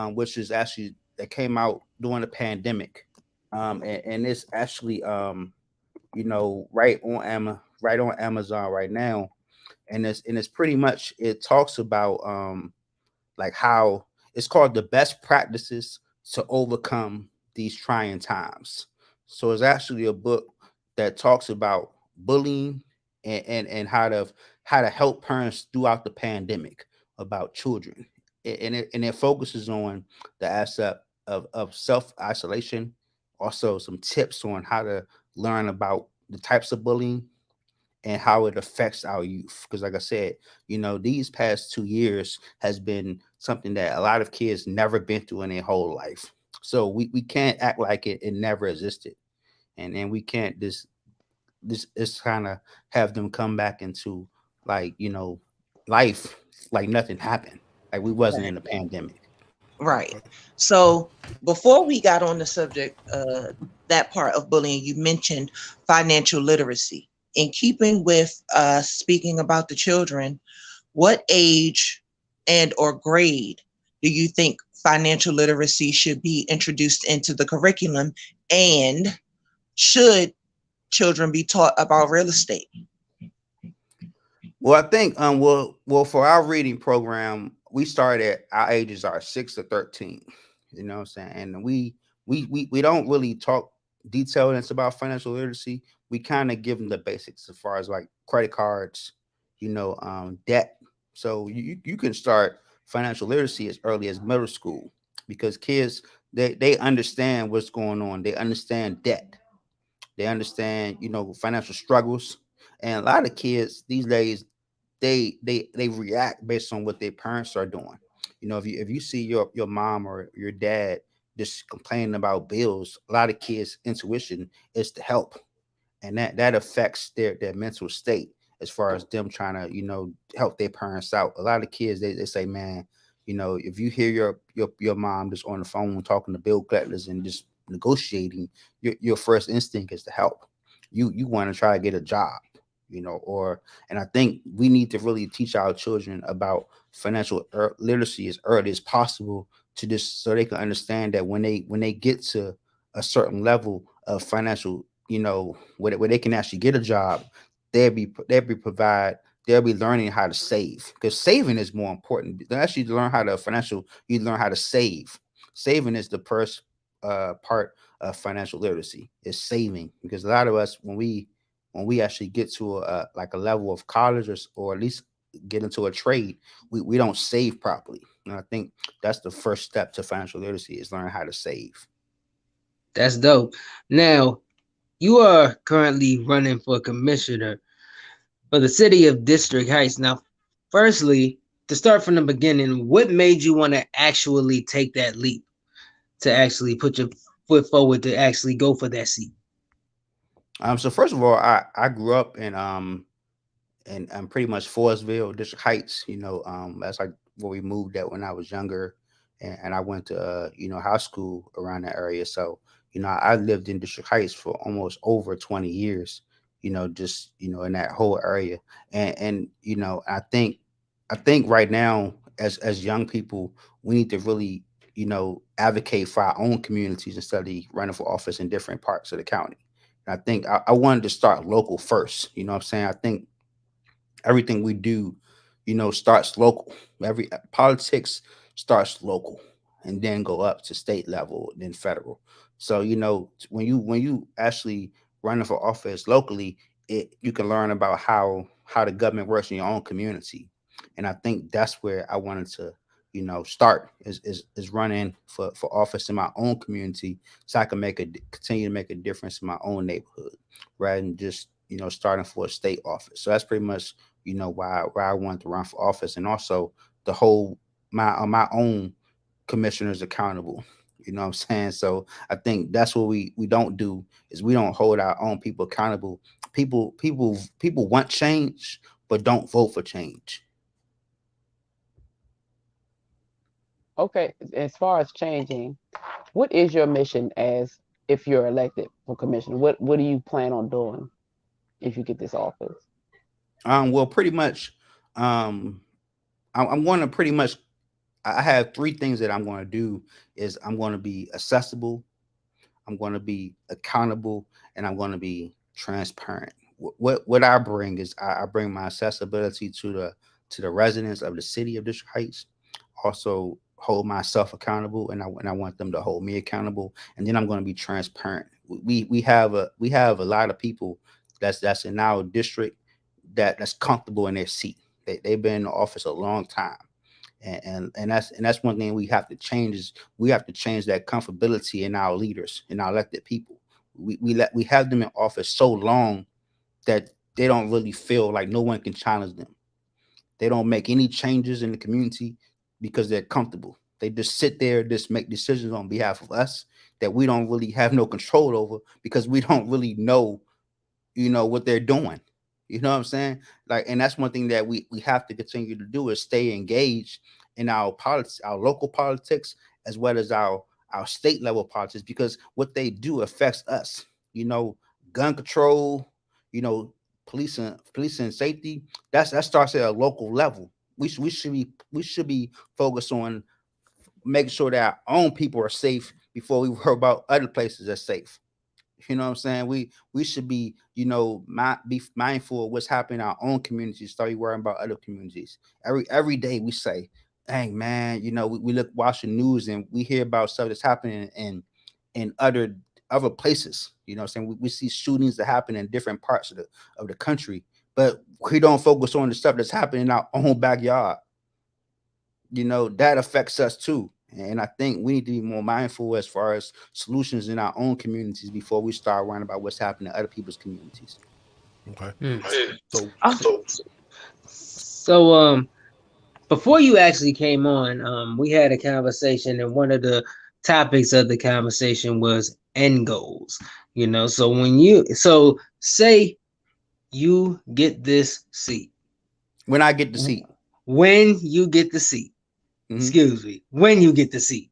which is actually that came out during the pandemic, and it's actually, right on Amazon right now. And it's pretty much, it talks about, like, how it's called the best practices to overcome these trying times. So it's actually a book that talks about bullying, and how to help parents throughout the pandemic, about children. And it focuses on the aspect of self isolation, also some tips on how to learn about the types of bullying and how it affects our youth. Because, like I said, these past 2 years has been something that a lot of kids never been through in their whole life. So we can't act like it never existed, and we can't just kind of have them come back into, like, life like nothing happened. Like we wasn't in a pandemic. Right. Okay. So before we got on the subject, that part of bullying, you mentioned financial literacy. In keeping with speaking about the children, what age and or grade do you think financial literacy should be introduced into the curriculum? And should children be taught about real estate? Well, I think well for our reading program, we start at our ages are 6 to 13. You know what I'm saying? And we don't really talk detailed about financial literacy. We kind of give them the basics as far as like credit cards, debt. So you can start financial literacy as early as middle school because kids they understand what's going on. They understand debt. They understand, financial struggles. And a lot of kids these days they react based on what their parents are doing. If you see your mom or your dad just complaining about bills, a lot of kids' intuition is to help, and that affects their mental state as far as them trying to help their parents out. A lot of kids they say, man, if you hear your mom just on the phone talking to bill collectors and just negotiating, your first instinct is to help. You want to try to get a job, or and I think we need to really teach our children about financial literacy as early as possible to just so they can understand that when they get to a certain level of financial, where they can actually get a job, they'll be learning how to save, because saving is more important. They actually learn how to financial you learn how to save. Saving is the first part of financial literacy, is saving, because a lot of us when we actually get to like a level of college, or at least get into a trade, we don't save properly. And I think that's the first step to financial literacy, is learn how to save. That's dope. Now, you are currently running for commissioner for the city of District Heights. Now, firstly, to start from the beginning, what made you want to actually take that leap to actually put your foot forward to actually go for that seat? So first of all, I grew up in pretty much Forestville, District Heights. That's like where we moved at when I was younger, and I went to high school around that area. So I lived in District Heights for almost over 20 years. Just in that whole area, and I think right now, as young people, we need to really advocate for our own communities instead of running for office in different parts of the county. And I think I wanted to start local first. You know what I'm saying? I think everything we do, starts local. Every politics starts local, and then go up to state level, then federal. So when you actually running for office locally, you can learn about how the government works in your own community. And I think that's where I wanted to start, is running for office in my own community, so I can continue to make a difference in my own neighborhood, rather than just starting for a state office. So that's pretty much why I wanted to run for office, and also the whole my own commissioners accountable. You know what I'm saying? So I think that's what we don't do, is we don't hold our own people accountable. People want change, but don't vote for change. Okay, as far as changing, what is your mission as if you're elected for commissioner? What do you plan on doing if you get this office? Well, pretty much, um, I'm going to pretty much. I have three things that I'm going to do. Is I'm going to be accessible, I'm going to be accountable, and I'm going to be transparent. What I bring is I bring my accessibility to the residents of the city of District Heights. Also hold myself accountable, and I want them to hold me accountable. And then I'm going to be transparent. We have a lot of people that's in our district that's comfortable in their seat. They've been in the office a long time, and that's one thing we have to change, is we have to change that comfortability in our leaders, in our elected people. We have them in office so long that they don't really feel like no one can challenge them. They don't make any changes in the community because they're comfortable. They just sit there, just make decisions on behalf of us that we don't really have no control over, because we don't really know what they're doing. You know what I'm saying? Like, and that's one thing that we have to continue to do, is stay engaged in our politics, our local politics, as well as our state level politics, because what they do affects us. You know, gun control, you know, police and safety. That starts at a local level. We should be focused on making sure that our own people are safe before we worry about other places that's safe. You know what I'm saying? We should be, be mindful of what's happening in our own communities. Start worrying about other communities. Every day we say, "Dang man," we look watch the news and we hear about stuff that's happening in other places. You know what I'm saying? We see shootings that happen in different parts of the country, but we don't focus on the stuff that's happening in our own backyard. That affects us too. And I think we need to be more mindful as far as solutions in our own communities before we start worrying about what's happening in other people's communities. Okay. Hmm. So Oh, so before you actually came on, we had a conversation, and one of the topics of the conversation was end goals. So say you get this seat. When I get the seat. When you get the seat, Hmm. excuse me, when you get the seat,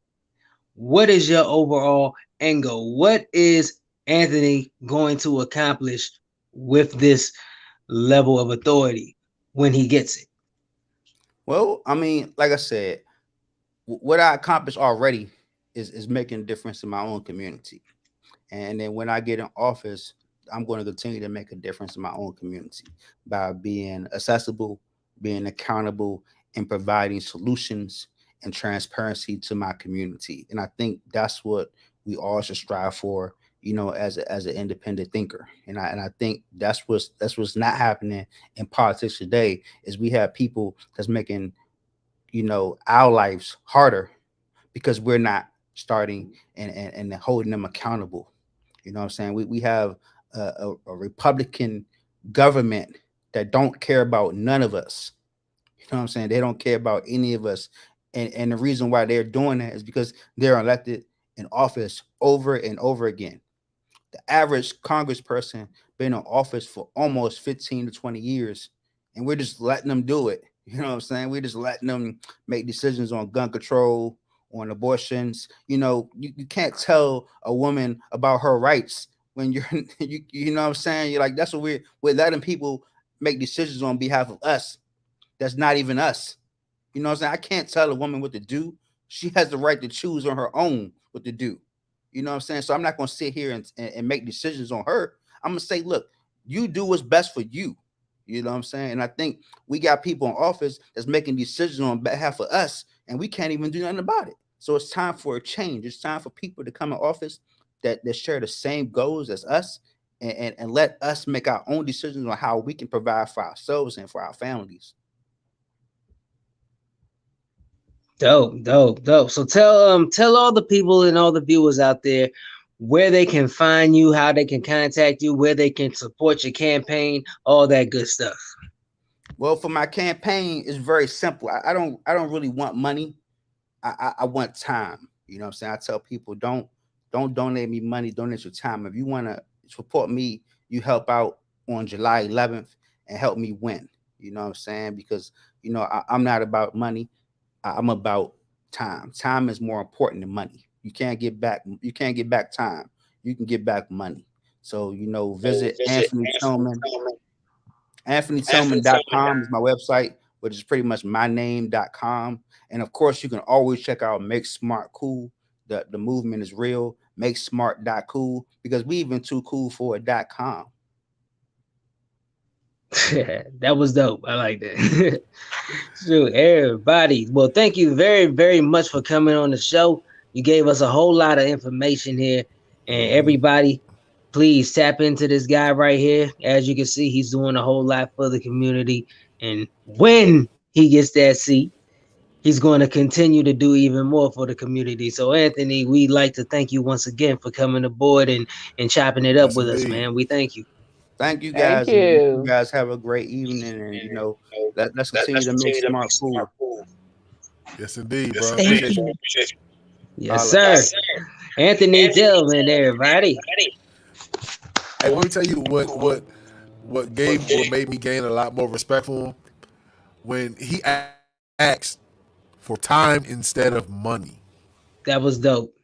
what is your overall end goal? What is Anthony going to accomplish with this level of authority when he gets it? Well, I mean, like I said, what I accomplished already is making a difference in my own community. And then when I get in office, I'm going to continue to make a difference in my own community by being accessible, being accountable, and providing solutions and transparency to my community. And I think that's what we all should strive for, as an independent thinker. And I think that's what's not happening in politics today is we have people that's making, our lives harder because we're not starting and holding them accountable. You know what I'm saying? We have a Republican government that don't care about none of us. You know what I'm saying? They don't care about any of us. And the reason why they're doing that is because they're elected in office over and over again. The average congressperson been in office for almost 15 to 20 years, and we're just letting them do it. You know what I'm saying? We're just letting them make decisions on gun control, on abortions. You can't tell a woman about her rights when you're you know what I'm saying? You're like, that's what we're letting people make decisions on behalf of us. That's not even us. You know what I'm saying? I can't tell a woman what to do. She has the right to choose on her own what to do. You know what I'm saying? So I'm not going to sit here and make decisions on her. I'm going to say, look, you do what's best for you. You know what I'm saying? And I think we got people in office that's making decisions on behalf of us, and we can't even do nothing about it. So it's time for a change. It's time for people to come in office that share the same goals as us, and let us make our own decisions on how we can provide for ourselves and for our families. Dope, dope, dope. So tell all the people and all the viewers out there where they can find you, how they can contact you, where they can support your campaign, all that good stuff. Well, for my campaign, it's very simple. I don't really want money. I want time. You know what I'm saying? I tell people don't donate me money, donate your time. If you want to support me, you help out on July 11th and help me win. You know what I'm saying? Because I'm not about money. I'm about time. Time is more important than money. You can't get back time. You can get back money. So visit AnthonyTillman.com is my website, which is pretty much myname.com. And of course, you can always check out Make Smart Cool. The movement is real. MakeSmart.cool, because we even too cool for a .com. That was dope. I like that. So everybody, well, thank you very, very much for coming on the show. You gave us a whole lot of information here, and everybody, please tap into this guy right here. As you can see, he's doing a whole lot for the community, and when he gets that seat, he's going to continue to do even more for the community. So, Anthony, we'd like to thank you once again for coming aboard and chopping it up yes, with us, indeed. man. We thank you. Thank you Thank guys, and you you. guys have a great evening. And let's continue to make smart cool. Yes, indeed, bro. Thank Appreciate you. you. Yes, Holla. sir. Anthony Tilghman, everybody. Hey, let me tell you what made me gain a lot more respect for him when he asked for time instead of money. That was dope.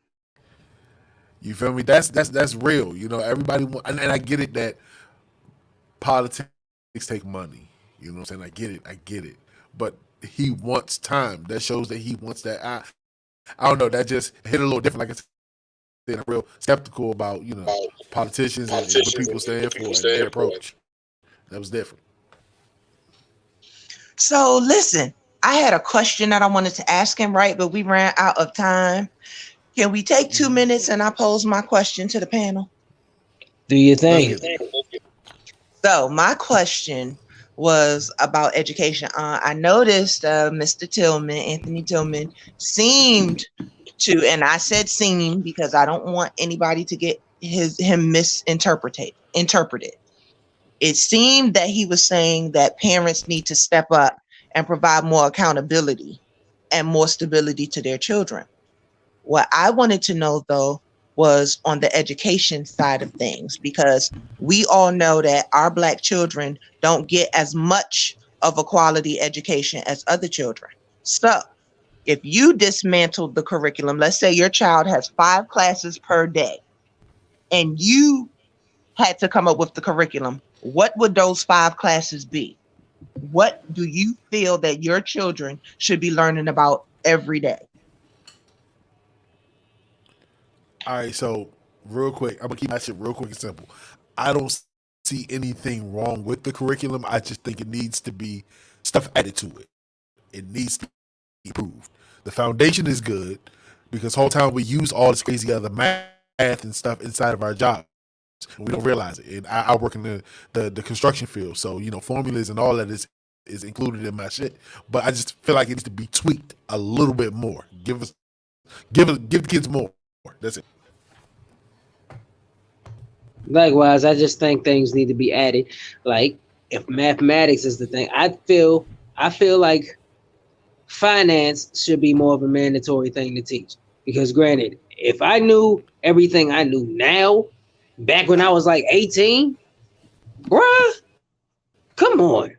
You feel me? That's real. You know, everybody and I get it that politics take money. You know what I'm saying? I get it. But he wants time. That shows that he wants that. I don't know. That just hit a little different. Like I said, I'm real skeptical about politicians and what people stand for and their approach. That was different. So listen, I had a question that I wanted to ask him, right? But we ran out of time. Can we take 2 minutes and I pose my question to the panel? Do your Let's thing. get it. So my question was about education. I noticed Mr. Tillman, Anthony Tillman, seemed to, and I said seemed because I don't want anybody to get him interpreted. It seemed that he was saying that parents need to step up and provide more accountability and more stability to their children. What I wanted to know, though, was on the education side of things, because we all know that our Black children don't get as much of a quality education as other children. So, if you dismantled the curriculum, let's say your child has 5 classes per day, and you had to come up with the curriculum, what would those 5 classes be? What do you feel that your children should be learning about every day? All right, so real quick, I'm gonna keep my shit real quick and simple. I don't see anything wrong with the curriculum. I just think it needs to be stuff added to it. It needs to be improved. The foundation is good because whole time we use all this crazy other math and stuff inside of our jobs. We don't realize it. And I work in the construction field, so you know formulas and all that is included in my shit. But I just feel like it needs to be tweaked a little bit more. Give the kids more. That's it. Likewise, I just think things need to be added. Like if mathematics is the thing, I feel like finance should be more of a mandatory thing to teach. Because granted, if I knew everything I knew now, back when I was like 18, bruh, come on.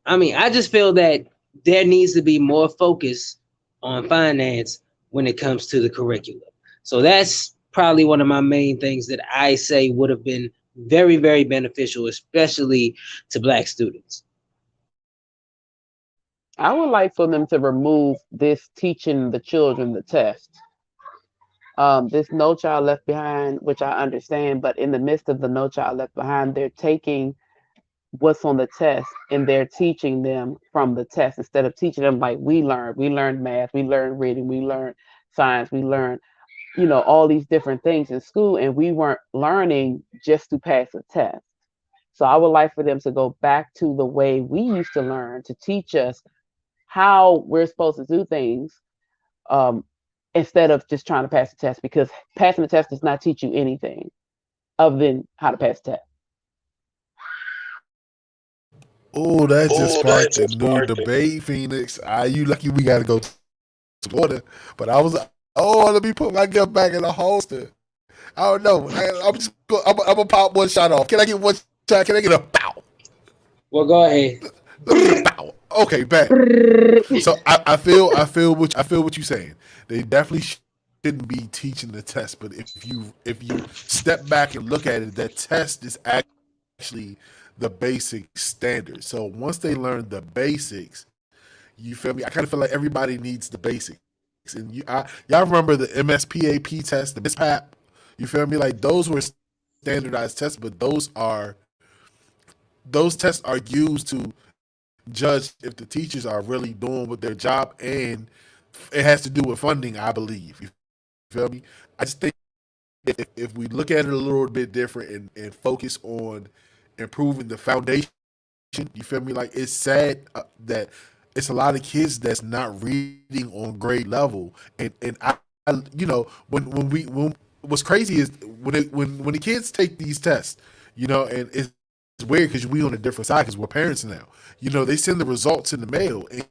I mean, I just feel that there needs to be more focus on finance when it comes to the curriculum. So that's probably one of my main things that I say would have been very, very beneficial, especially to Black students. I would like for them to remove this teaching the children the test. This No Child Left Behind, which I understand, but in the midst of the No Child Left Behind, they're taking what's on the test and they're teaching them from the test instead of teaching them like we learned. We learned math, we learned reading, we learned science, we learned, all these different things in school, and we weren't learning just to pass a test. So I would like for them to go back to the way we used to learn to teach us how we're supposed to do things, um, instead of just trying to pass the test, because passing the test does not teach you anything other than how to pass the test. Oh, that just sparked a new debate, Phoenix. You lucky we got to go to Florida. But let me put my gun back in the holster. I don't know. I'm gonna pop one shot off. Can I get one shot? Can I get a bow? Well, go ahead. Let me get a bow. Okay, back. So I feel what you're saying. They definitely shouldn't be teaching the test. But if you step back and look at it, that test is actually the basic standard. So once they learn the basics, you feel me? I kind of feel like everybody needs the basics. And y'all remember the MSPAP test, the MISPAP? You feel me? Like those were standardized tests, but those tests are used to judge if the teachers are really doing with their job, and it has to do with funding, I believe. You feel me? I just think if we look at it a little bit different and focus on improving the foundation, you feel me? Like it's sad that it's a lot of kids that's not reading on grade level, and I when what's crazy is when the kids take these tests, and it's weird because we on a different side because we're parents now. They send the results in the mail, and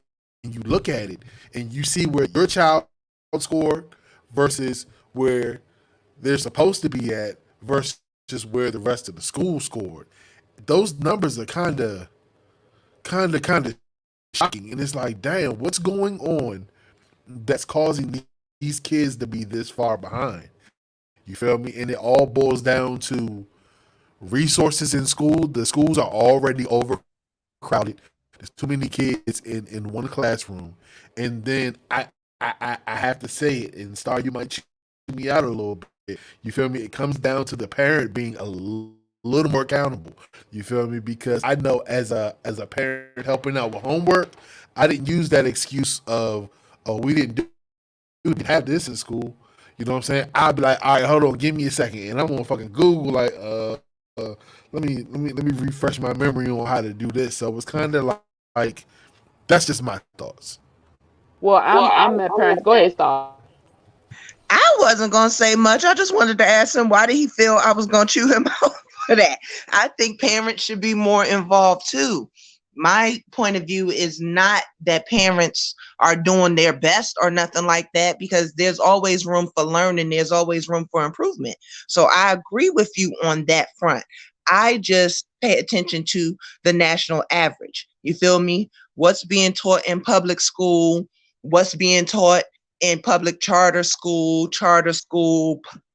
you look at it and you see where your child scored versus where they're supposed to be at versus where the rest of the school scored. Those numbers are kind of shocking, and it's like, damn, what's going on that's causing these kids to be this far behind. You feel me? And it all boils down to resources in school. The schools are already overcrowded. There's too many kids in one classroom. And then I have to say it, and Star, you might chew me out a little bit. You feel me? It comes down to the parent being a little more accountable. You feel me? Because I know as a parent helping out with homework, I didn't use that excuse of, oh, we didn't have this in school. You know what I'm saying? I'll be like, all right, hold on, give me a second, and I'm gonna fucking Google like, let me refresh my memory on how to do this. So it's kind of like that's just my thoughts. Well, I'm at parents. Go ahead, Star. I wasn't gonna say much. I just wanted to ask him why did he feel I was gonna chew him out for that. I think parents should be more involved too. My point of view is not that parents are doing their best or nothing like that, because there's always room for learning, there's always room for improvement. So I agree with you on that front. I just pay attention to the national average. You feel me? What's being taught in public school, what's being taught in public charter school,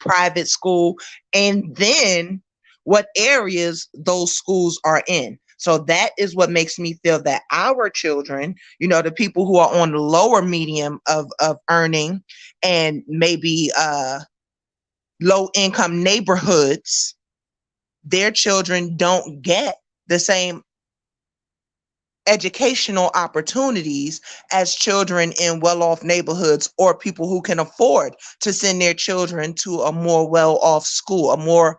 private school, and then what areas those schools are in. So that is what makes me feel that our children, the people who are on the lower medium of earning and maybe low income neighborhoods, their children don't get the same educational opportunities as children in well-off neighborhoods or people who can afford to send their children to a more well-off school, a more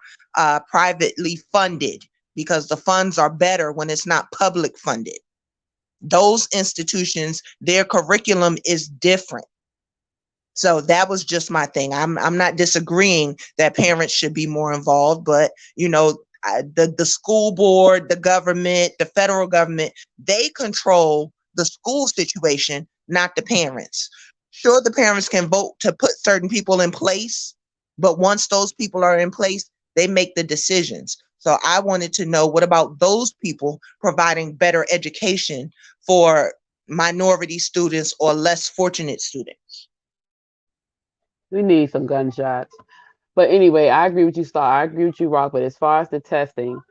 privately funded, because the funds are better when it's not public funded. Those institutions, their curriculum is different. So that was just my thing. I'm not disagreeing that parents should be more involved, but the school board, the government, the federal government, they control the school situation, not the parents. Sure, the parents can vote to put certain people in place, but once those people are in place, they make the decisions. So I wanted to know, what about those people providing better education for minority students or less fortunate students? We need some gunshots. But anyway, I agree with you, Star. I agree with you, Rock. But as far as the testing,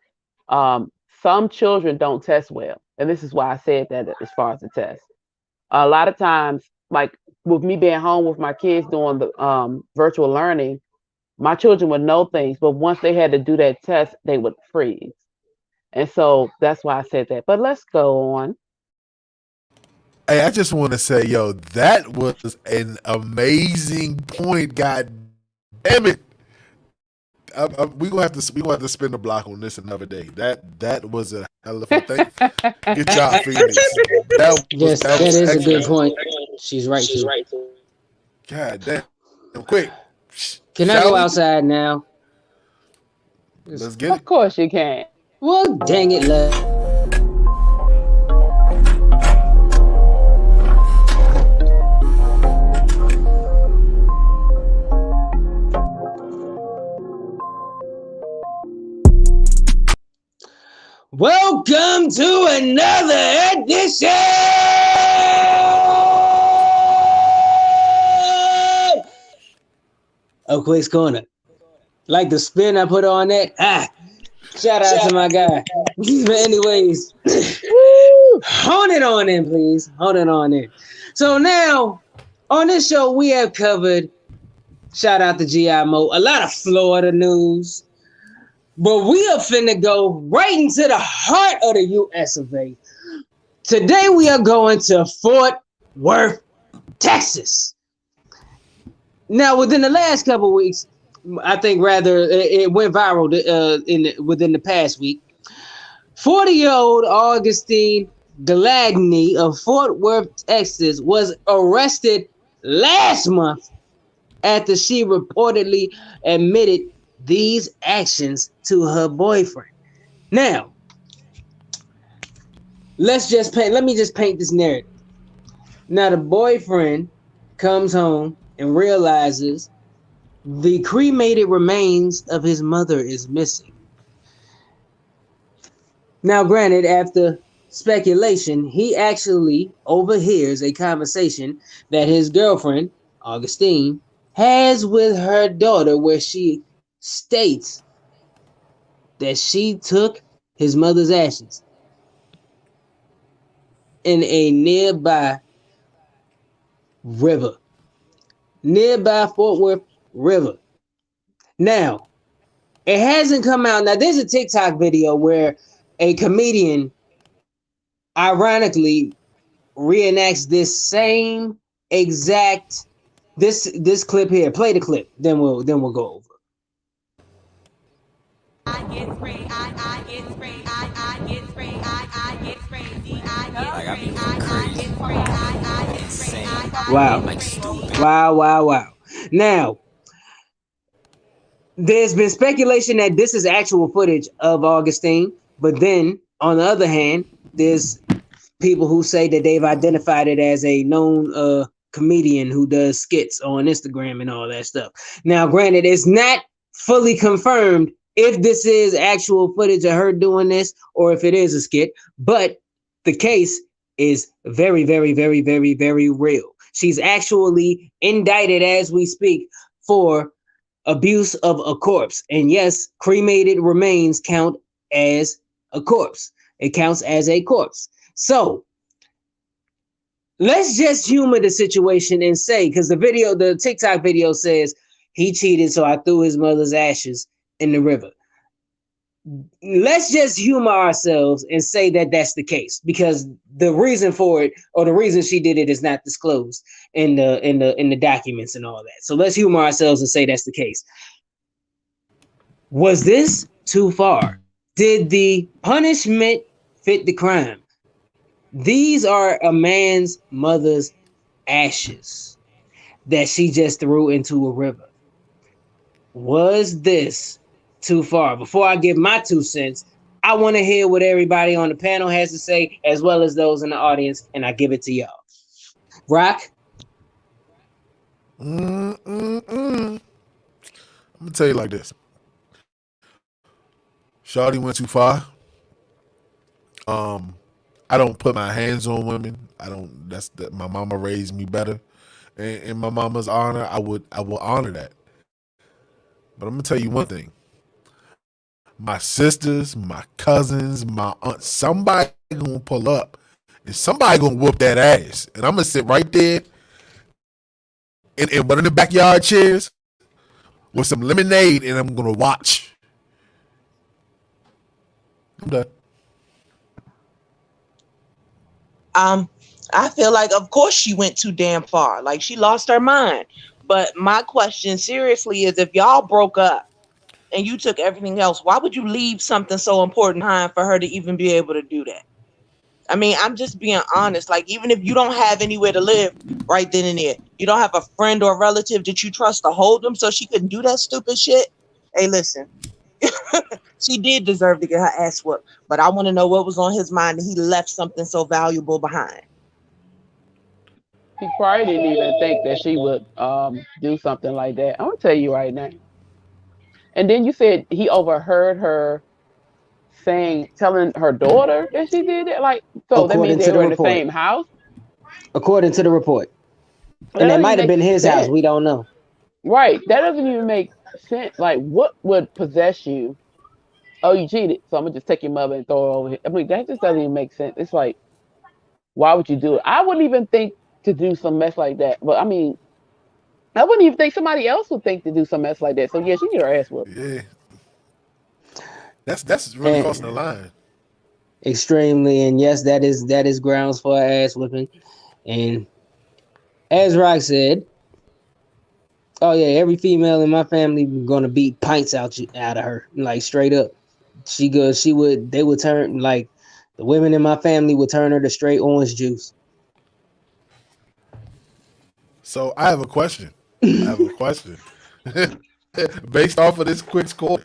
some children don't test well, and this is why I said that as far as the test. A lot of times, like with me being home with my kids doing the virtual learning, my children would know things, but once they had to do that test, they would freeze. And so that's why I said that. But let's go on. Hey, I just want to say, yo, that was an amazing point. God damn it! We gonna have to spin the block on this another day. That was a hell of a thing. Good job, Phoenix. Yes, That that was is a good excellent. point. She's right too. God damn, quick. Can I go Shall we? outside now? Let's get Of it. course you can. Well, dang it, welcome to another edition of Quick's Corner. Like the spin I put on that. Shout out to my guy. But anyways, hold it on in, please. Hold it on in. So now, on this show, we have covered, shout out to G.I. Mo, a lot of Florida news. But we are finna go right into the heart of the U.S. of A. Today we are going to Fort Worth, Texas. Now, within the last couple of weeks, I think rather it went viral within the past week. 40-year-old Augustine Gladney of Fort Worth, Texas, was arrested last month after she reportedly admitted these actions to her boyfriend. Now, let me just paint this narrative. Now, the boyfriend comes home and realizes the cremated remains of his mother is missing. Now, granted, after speculation, he actually overhears a conversation that his girlfriend, Augustine, has with her daughter where she states that she took his mother's ashes in a river, nearby Fort Worth River. Now, it hasn't come out. Now, there's a TikTok video where a comedian ironically reenacts this same exact this clip here. Play the clip, then we'll go over. I get sprayed, I get sprayed, I get sprayed, I get sprayed, I get sprayed, I get sprayed, Wow. Wow. Now, there's been speculation that this is actual footage of Augustine, but then on the other hand, there's people who say that they've identified it as a known comedian who does skits on Instagram and all that stuff. Now, granted, it's not fully confirmed if this is actual footage of her doing this or if it is a skit, but the case is very, very, very, very, very real. She's actually indicted as we speak for abuse of a corpse. And yes, cremated remains count as a corpse. It counts as a corpse. So let's just humor the situation and say, because the TikTok video says he cheated, so I threw his mother's ashes in the river. Let's just humor ourselves and say that that's the case, because the reason for it or the reason she did it is not disclosed in the documents and all that. So let's humor ourselves and say that's the case. Was this too far? Did the punishment fit the crime? These are a man's mother's ashes that she just threw into a river. Was this too far? Before I give my 2 cents, I want to hear what everybody on the panel has to say, as well as those in the audience, and I give it to y'all. Rock? I'm gonna tell you like this. Shawty went too far. I don't put my hands on women. I don't. That's that. My mama raised me better, and in my mama's honor, I will honor that. But I'm gonna tell you one thing. My sisters, my cousins, my aunt, somebody gonna pull up, and somebody gonna whoop that ass, and I'm gonna sit right there in one of the backyard chairs with some lemonade, and I'm gonna watch. I'm done. I feel like, of course, she went too damn far. Like, she lost her mind. But my question, seriously, is if y'all broke up and you took everything else, why would you leave something so important behind for her to even be able to do that? I mean, I'm just being honest. Like, even if you don't have anywhere to live right then and there, you don't have a friend or relative that you trust to hold them so she couldn't do that stupid shit. Hey, listen, she did deserve to get her ass whooped, but I want to know what was on his mind that he left something so valuable behind. He probably didn't even think that she would do something like that. I'm gonna tell you right now. And then you said he overheard her telling her daughter that she did it. Like, so that means According they to the were in the report. same house. According to the report. That And that doesn't even might have make been his house. sense, We don't know. right? That doesn't even make sense. Like, what would possess you? Oh, you cheated, so I'm gonna just take your mother and throw her over here. I mean, that just doesn't even make sense. It's like, why would you do it? I wouldn't even think to do some mess like that. But I mean, I wouldn't even think somebody else would think to do some mess like that. So yeah, she get her ass whooped. Yeah, that's really crossing the And line. extremely, and yes, that is grounds for ass whipping. And as Rock said, oh yeah, every female in my family gonna beat pints out of her, like straight up. They would turn like the women in my family would turn her to straight orange juice. So I have a question. I have a question. Based off of this quick score,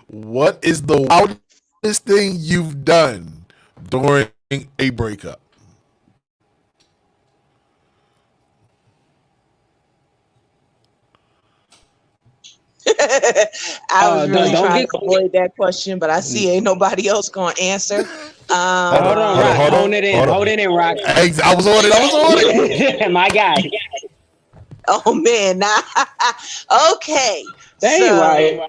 what is the wildest thing you've done during a breakup? I was really Don't trying get. to avoid that question, but I see ain't nobody else gonna answer. Hold Hold on, on, hold on, Rock. hold Hold on, it in. hold on. Hold it in, Rock. I was on it. I was on it. My guy. Oh man, nah. Okay, That ain't so right.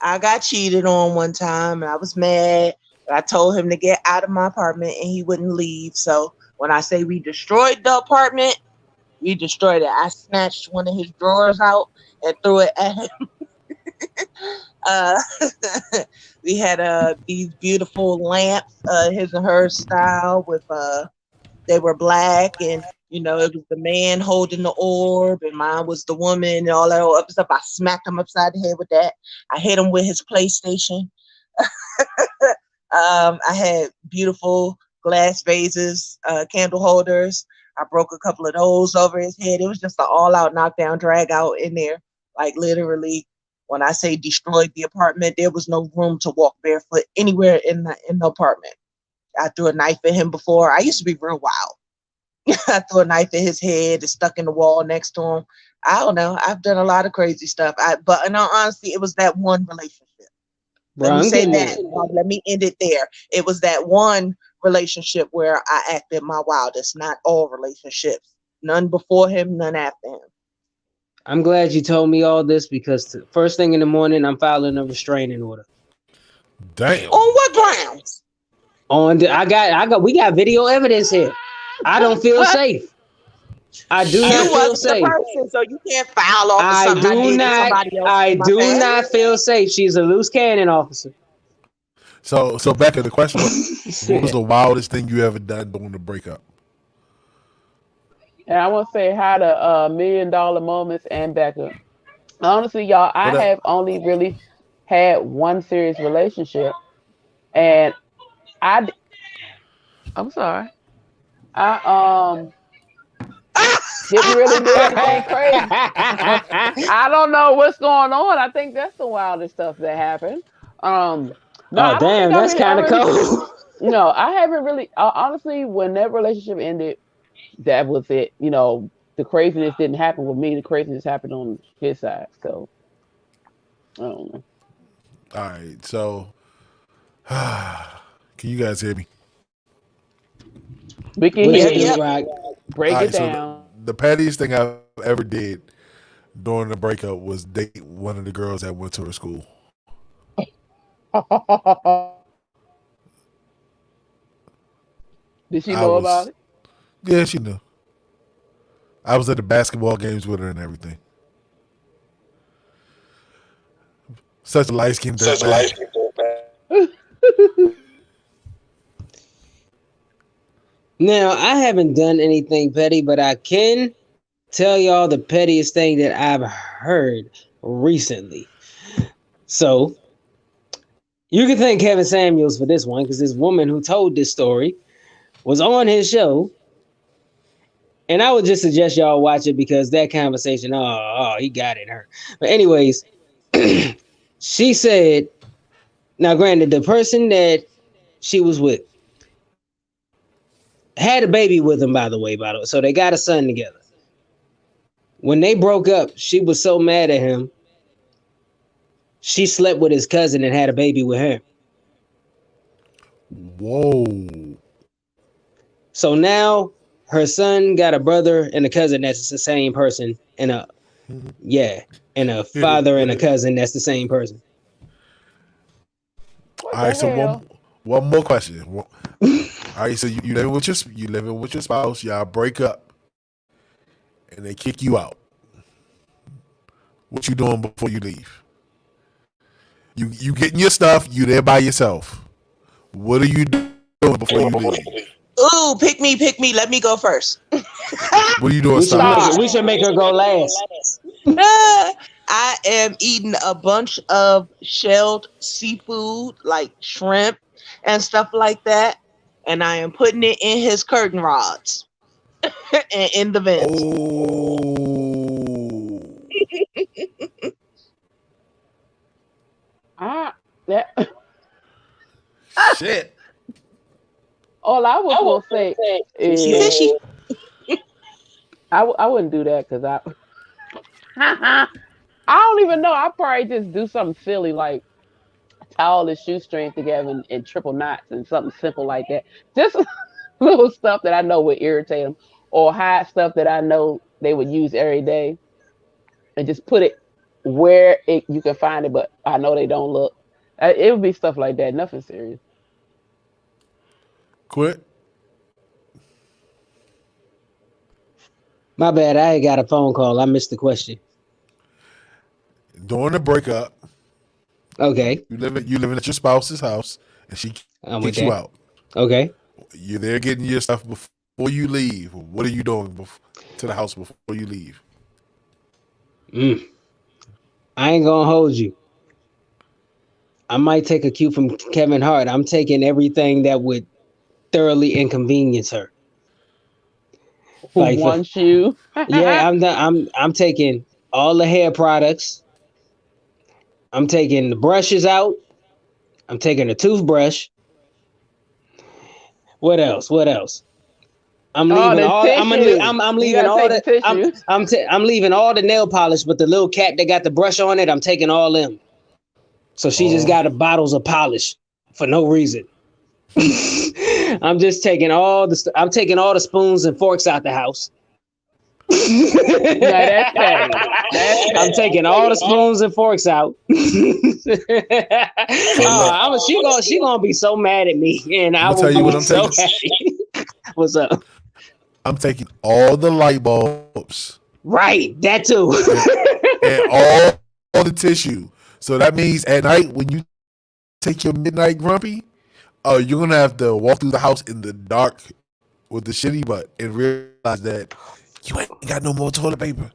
I got cheated on one time, and I was mad. I told him to get out of my apartment, and he wouldn't leave. So when I say we destroyed the apartment, we destroyed it. I snatched one of his drawers out and threw it at him. Uh, we had these beautiful lamps, his and her style, with they were black, and it was the man holding the orb, and mine was the woman, and all that other stuff. I smacked him upside the head with that. I hit him with his PlayStation. I had beautiful glass vases, candle holders. I broke a couple of those over his head. It was just an all-out knockdown, drag out in there. Like literally, when I say destroyed the apartment, there was no room to walk barefoot anywhere in the apartment. I threw a knife at him before. I used to be real wild. I threw a knife at his head. It stuck in the wall next to him. I don't know. I've done a lot of crazy stuff. But in all honesty, it was that one relationship. Bro, Let me I'm say getting that. it. Let me end it there. It was that one relationship where I acted my wildest, not all relationships. None before him, none after him. I'm glad you told me all this because first thing in the morning, I'm filing a restraining order. Damn. On what grounds? We got video evidence here. I don't feel safe. I do You not feel wasn't the safe. person, so you can't file off of I something I do did to not. somebody else I in my do past. not feel safe. She's a loose cannon, officer. So back to the question: what was the wildest thing you ever done during the breakup? And I want to say hi to $1 million moments and backup. Honestly, y'all, I What up? have only really had one serious relationship, and I I'm sorry, I didn't really do anything crazy. I don't know what's going on. I think that's the wildest stuff that happened. Um, no, Oh I don't think damn, that's I kind of really. cold. No, I haven't really. Honestly, when that relationship ended, that was it. The craziness didn't happen with me. The craziness happened on his side. So I don't know. All right. So, can you guys hear me? We can What hear it Yep, do, you. yep. Rock? All Break right. it So down. the pettiest thing I ever did during the breakup was date one of the girls that went to her school. Did she I know about was, it? yeah, she knew. I was at the basketball games with her and everything. Such a light skinned dirt bag. Now I haven't done anything petty, but I can tell y'all the pettiest thing that I've heard recently. So you can thank Kevin Samuels for this one because this woman who told this story was on his show. And I would just suggest y'all watch it because that conversation, he got it hurt. But anyways, she said, now granted, the person that she was with had a baby with him, by the way. So they got a son together. When they broke up, she was so mad at him. She slept with his cousin and had a baby with her. Whoa. So now her son got a brother and a cousin that's the same person, and a father and a cousin that's the same person. What All the right. So hell? one more question. All right. So you living with your spouse. Y'all break up, and they kick you out. What you doing before you leave? You getting your stuff. You there by yourself. What are you doing before you leave? Ooh, pick me, pick me. Let me go first. What are you doing, We should Star? make Stop. we should make her go last. I am eating a bunch of shelled seafood like shrimp and stuff like that. And I am putting it in his curtain rods and in the vents. Oh. I that Shit. all I was gonna say Fishy, is fishy. I wouldn't do that because I I don't even know. I probably just do something silly like tie all the shoestrings together in triple knots and something simple like that. Just little stuff that I know would irritate them, or hide stuff that I know they would use every day, and just put it where you can find it, but I know they don't look. It would be stuff like that. Nothing serious. Quit. My bad. I ain't got a phone call. I missed the question. During the breakup, Okay, you living at your spouse's house, and she I'm with kicks you that. out. Okay. You're there getting your stuff before you leave. What are you doing to the house before you leave? Mm. I ain't gonna hold you. I might take a cue from Kevin Hart. I'm taking everything that would thoroughly inconvenience her. Like, One shoe. yeah, I'm taking all the hair products. I'm taking the brushes out. I'm taking the toothbrush. What else? What else? I'm Oh, leaving the all. tissue. I'm You leaving gotta all take the. the tissue. I'm leaving all the nail polish, but the little cap that got the brush on it, I'm taking all them. So she just Oh, got the bottles of polish for no reason. I'm just taking all the. I'm taking all the spoons and forks out the house. No, that's petty. That's I'm petty. taking all the spoons and forks out. so look, She gonna be so mad at me, and I I'm gonna will tell you what be I'm so taking. happy. What's up? I'm taking all the light bulbs Right, that too. and all the tissue. So that means at night when you take your midnight grumpy, you're gonna have to walk through the house in the dark with the shitty butt and realize that you ain't got no more toilet paper.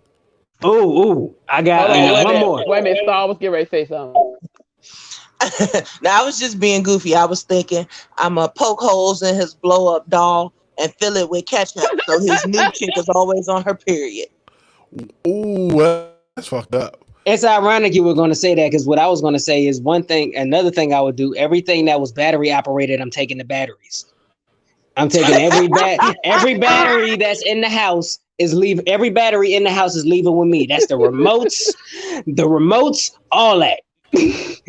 Ooh, I got Hold on, wait a one minute. more. Wait a minute. Star was getting ready to say something. Now I was just being goofy. I was thinking I'm gonna poke holes in his blow up doll and fill it with ketchup, so his new chick is always on her period. Ooh, that's fucked up. It's ironic you were going to say that because what I was going to say is one thing. Another thing I would do: everything that was battery operated, I'm taking the batteries. I'm taking every battery that's in the house every battery in the house is leaving with me. That's the remotes, all that.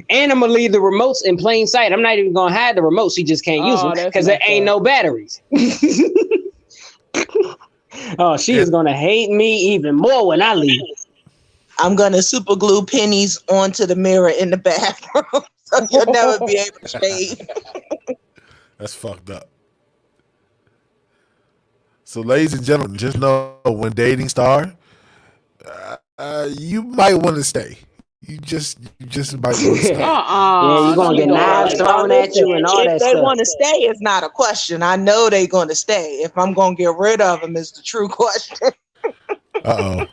And I'm gonna leave the remotes in plain sight. I'm not even gonna hide the remotes. She just can't use them Oh, that's because there messed ain't up. no batteries. Oh, she is gonna hate me even more when I leave. I'm gonna super glue pennies onto the mirror in the bathroom, so you'll never be able to shave. That's fucked up. So, ladies and gentlemen, just know when dating Star, you might want to stay. You just might want to stay. Yeah, you're Don't gonna be get doing it knives like Now thrown that. at listen, you and all if that they stuff. want to stay, it's not a question. I know they're going to stay. If I'm going to get rid of them, is the true question. Uh oh.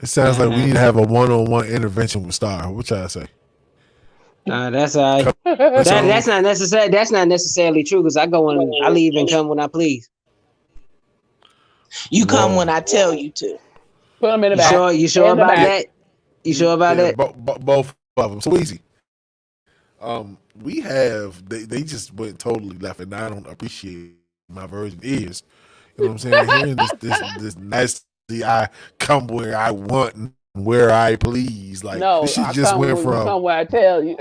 It sounds like we need to have a one-on-one intervention with Star. What y'all say? That's all right. Coming soon. That's not necessary. That's not necessarily true because I leave and come when I please. You come Whoa. when I tell you to. Put them in the You back. sure? You sure In the about back. that? You sure about Yeah, that? both of them. So easy. We have they just went totally left, and I don't appreciate my version is. You know what I'm saying? Hearing this nasty I come where I want and where I please. Like No, this shit I just come went when you from come where I tell you.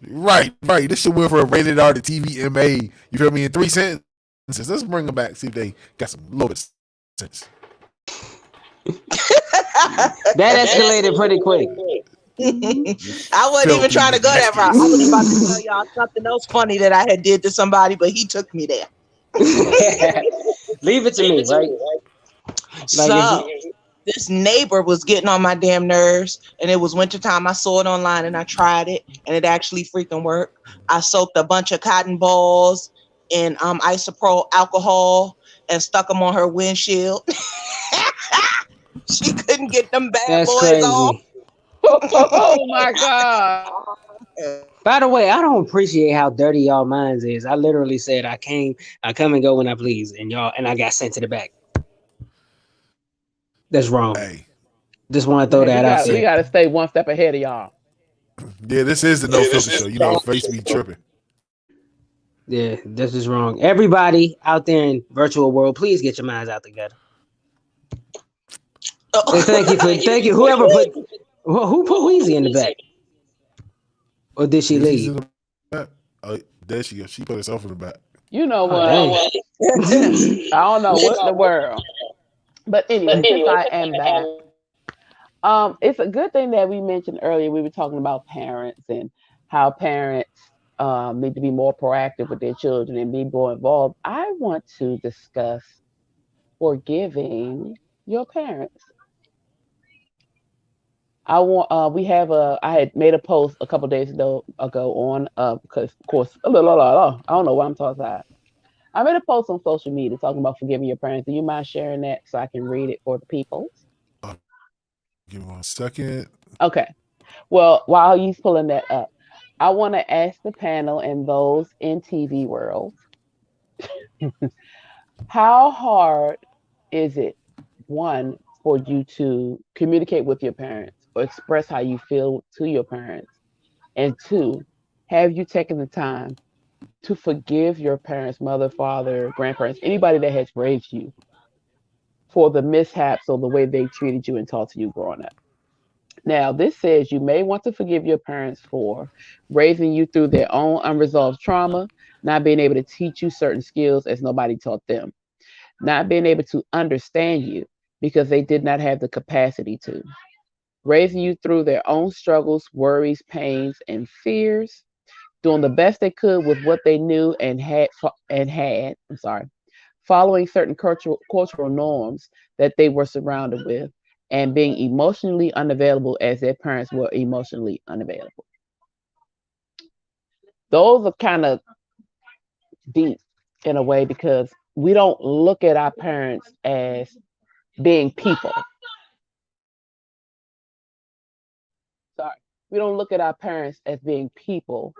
right. This shit went from rated R to TVMA. You feel me? In 3 sentences. Let's bring them back. See if they got some little bit of sense. That escalated pretty quick. I wasn't even Filthy trying to go that route. I was about to tell y'all something else funny that I had did to somebody, but he took me there. Leave it to me, right? So this neighbor was getting on my damn nerves, and it was wintertime. I saw it online and I tried it, and it actually freaking worked. I soaked a bunch of cotton balls in isopropyl alcohol and stuck them on her windshield. She couldn't get them bad That's boys off. crazy. Oh my God. By the way, I don't appreciate how dirty y'all minds is. I literally said I come and go when I please, and I got sent to the back. That's wrong. Hey. Just want to throw Man, that out we there. gotta stay one step ahead of y'all. Yeah, this is the No Filter Show. You know, face me tripping. Yeah, this is wrong. Everybody out there in virtual world, please get your minds out together. And thank you. Whoever Who put Weezy in the back? Or did she Weezy's leave? in the back. Oh, there she goes. She put herself in the back. You know Oh what? dang. I don't know what in the world. But anyway, since I am back, it's a good thing that we mentioned earlier. We were talking about parents and how parents need to be more proactive with their children and be more involved. I want to discuss forgiving your parents. I want. We have a. I had made a post a couple days ago on because of course I don't know what I'm talking about. I made a post on social media talking about forgiving your parents. Do you mind sharing that so I can read it for the people? Give me 1 second. Okay. Well, while he's pulling that up, I want to ask the panel and those in TV world, how hard is it, one, for you to communicate with your parents or express how you feel to your parents? And two, have you taken the time to forgive your parents, mother, father, grandparents, anybody that has raised you for the mishaps or the way they treated you and talked to you growing up? Now, this says you may want to forgive your parents for raising you through their own unresolved trauma, not being able to teach you certain skills as nobody taught them, not being able to understand you because they did not have the capacity to, raising you through their own struggles, worries, pains, and fears, doing the best they could with what they knew I'm sorry, following certain cultural norms that they were surrounded with, and being emotionally unavailable as their parents were emotionally unavailable. Those are kind of deep in a way because we don't look at our parents as being people. Sorry. We don't look at our parents as being people.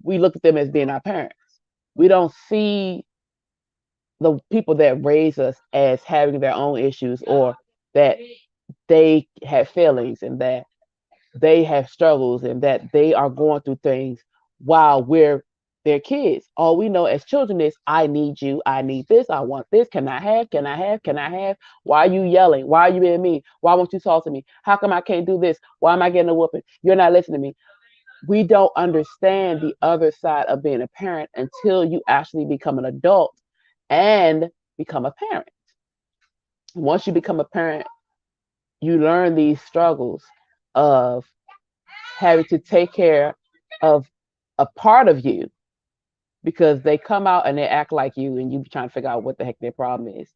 We look at them as being our parents. We don't see the people that raise us as having their own issues or that they have feelings and that they have struggles and that they are going through things while we're their kids. All we know as children is, I need you, I need this, I want this, can I have, can I have, can I have? Why are you yelling? Why are you being mean? Why won't you talk to me? How come I can't do this? Why am I getting a whooping? You're not listening to me. We don't understand the other side of being a parent until you actually become an adult and become a parent. Once you become a parent, you learn these struggles of having to take care of a part of you because they come out and they act like you and you trying to figure out what the heck their problem is,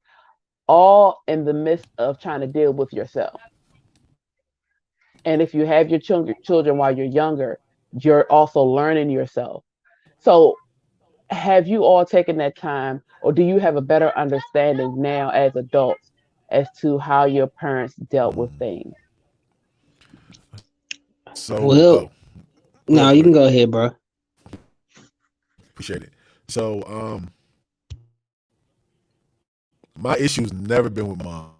all in the midst of trying to deal with yourself. And if you have your children while you're younger, you're also learning yourself. So have you all taken that time or do you have a better understanding now as adults as to how your parents dealt with things? So, Well, oh, go no, ahead, you can Quit. go ahead, bro. Appreciate it. So, my issue's never been with my mom.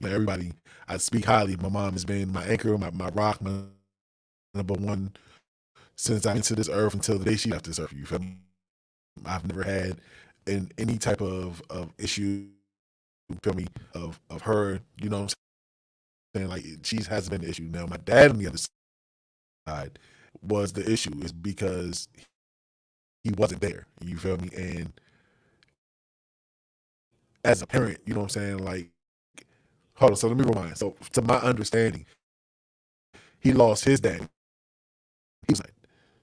Like everybody, I speak highly. My mom has been my anchor, my rock, my number one since I into this earth until the day she left this earth. You feel me? I've never had any type of issue. You feel me? Of her. You know what I'm saying? Like she hasn't been the issue. Now my dad on the other side was the issue. Is because he wasn't there. You feel me? And as a parent, you know what I'm saying? Like, hold on. So let me rewind. So to my understanding, he lost his dad. He was like,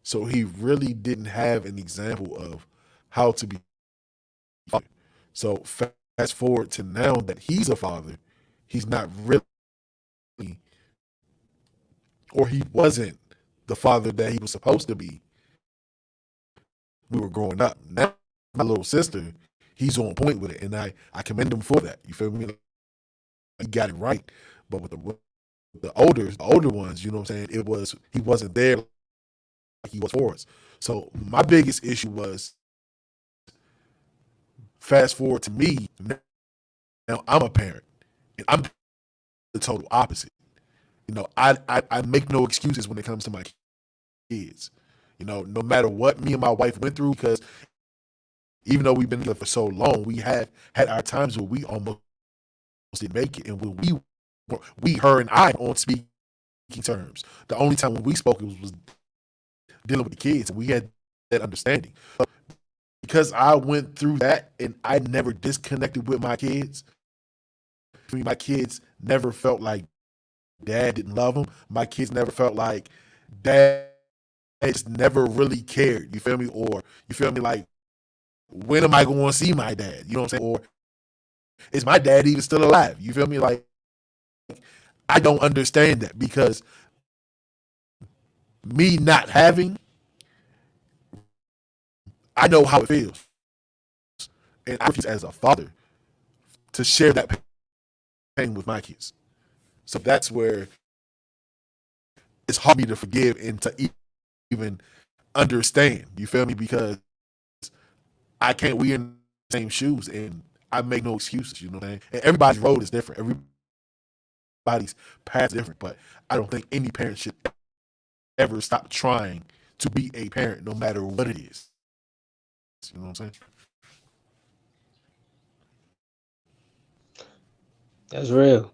so he really didn't have an example of how to be a father. So fast forward to now that he's a father, he's not really, or he wasn't the father that he was supposed to be. We were growing up. Now my little sister, he's on point with it, and I commend him for that. You feel me? He got it right. But with the older ones, you know what I'm saying? It was he wasn't there like he was for us. So my biggest issue was fast forward to me. Now I'm a parent, and I'm the total opposite. You know, I make no excuses when it comes to my kids. You know, no matter what me and my wife went through, because even though we've been together for so long, we have had our times where we almost didn't make it, and when we her and I on speak terms. The only time when we spoke was dealing with the kids, and we had that understanding. Because I went through that and I never disconnected with my kids. I mean, my kids never felt like dad didn't love them. My kids never felt like dad just never really cared. You feel me? Or you feel me? Like, when am I going to see my dad? You know what I'm saying? Or is my dad even still alive? You feel me? Like, I don't understand that because me not having, I know how it feels. And I refuse as a father to share that pain with my kids. So that's where it's hard for me to forgive and to even understand. You feel me? Because I can't, we in the same shoes and I make no excuses, you know what I'm saying? And everybody's road is different. Everybody's path is different. But I don't think any parent should ever stop trying to be a parent no matter what it is. You know what I'm saying? That's real.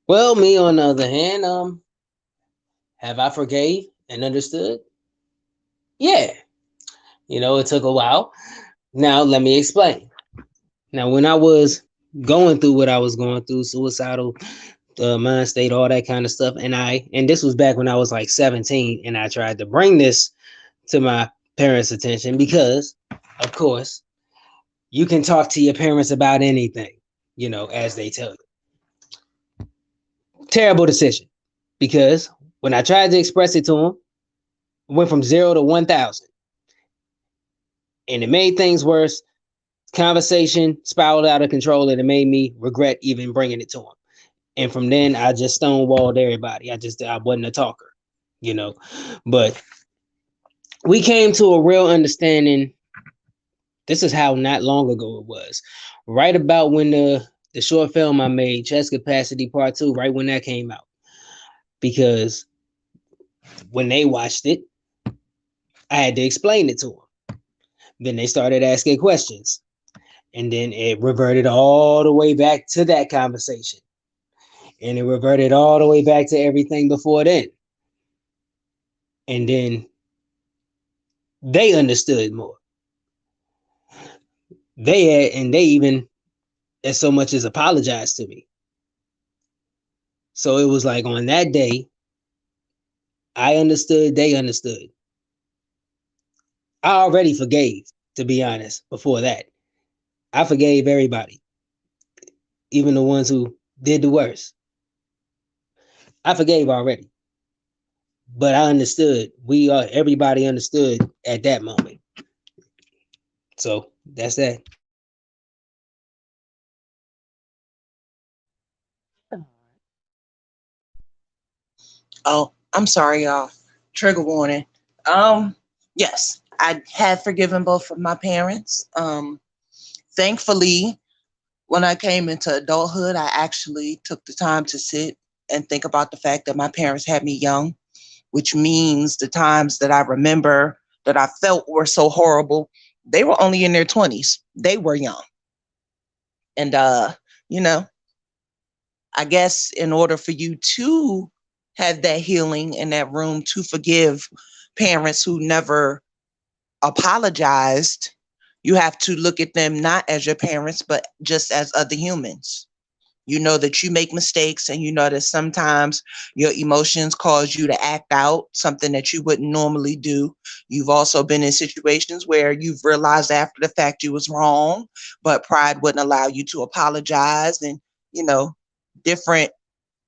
Well, me on the other hand, have I forgave and understood? Yeah. It took a while. Now let me explain. Now, when I was going through what I was going through, suicidal mind state, all that kind of stuff, and this was back when I was like 17, and I tried to bring this to my parents' attention because, of course, you can talk to your parents about anything, as they tell you. Terrible decision, because when I tried to express it to them, it went from 0 to 1,000, and it made things worse. Conversation spiraled out of control, and it made me regret even bringing it to them. And from then, I just stonewalled everybody. I wasn't a talker, you know. But we came to a real understanding. This is how not long ago it was. Right about when the short film I made, Chest Capacity Part 2, right when that came out. Because when they watched it, I had to explain it to them. Then they started asking questions. And then it reverted all the way back to that conversation. And it reverted all the way back to everything before then. And then they understood more. They even as so much as apologized to me. So it was like on that day, I understood, they understood. I already forgave, to be honest, before that. I forgave everybody, even the ones who did the worst. I forgave already. But I understood. Everybody understood at that moment. So that's that. Oh, I'm sorry, y'all. Trigger warning. Yes, I have forgiven both of my parents. Thankfully, when I came into adulthood, I actually took the time to sit and think about the fact that my parents had me young, which means the times that I remember that I felt were so horrible, they were only in their 20s. They were young. And you know, I guess in order for you to have that healing and that room to forgive parents who never apologized, you have to look at them not as your parents, but just as other humans. You know that you make mistakes and you know that sometimes your emotions cause you to act out something that you wouldn't normally do. You've also been in situations where you've realized after the fact you was wrong, but pride wouldn't allow you to apologize and, you know, different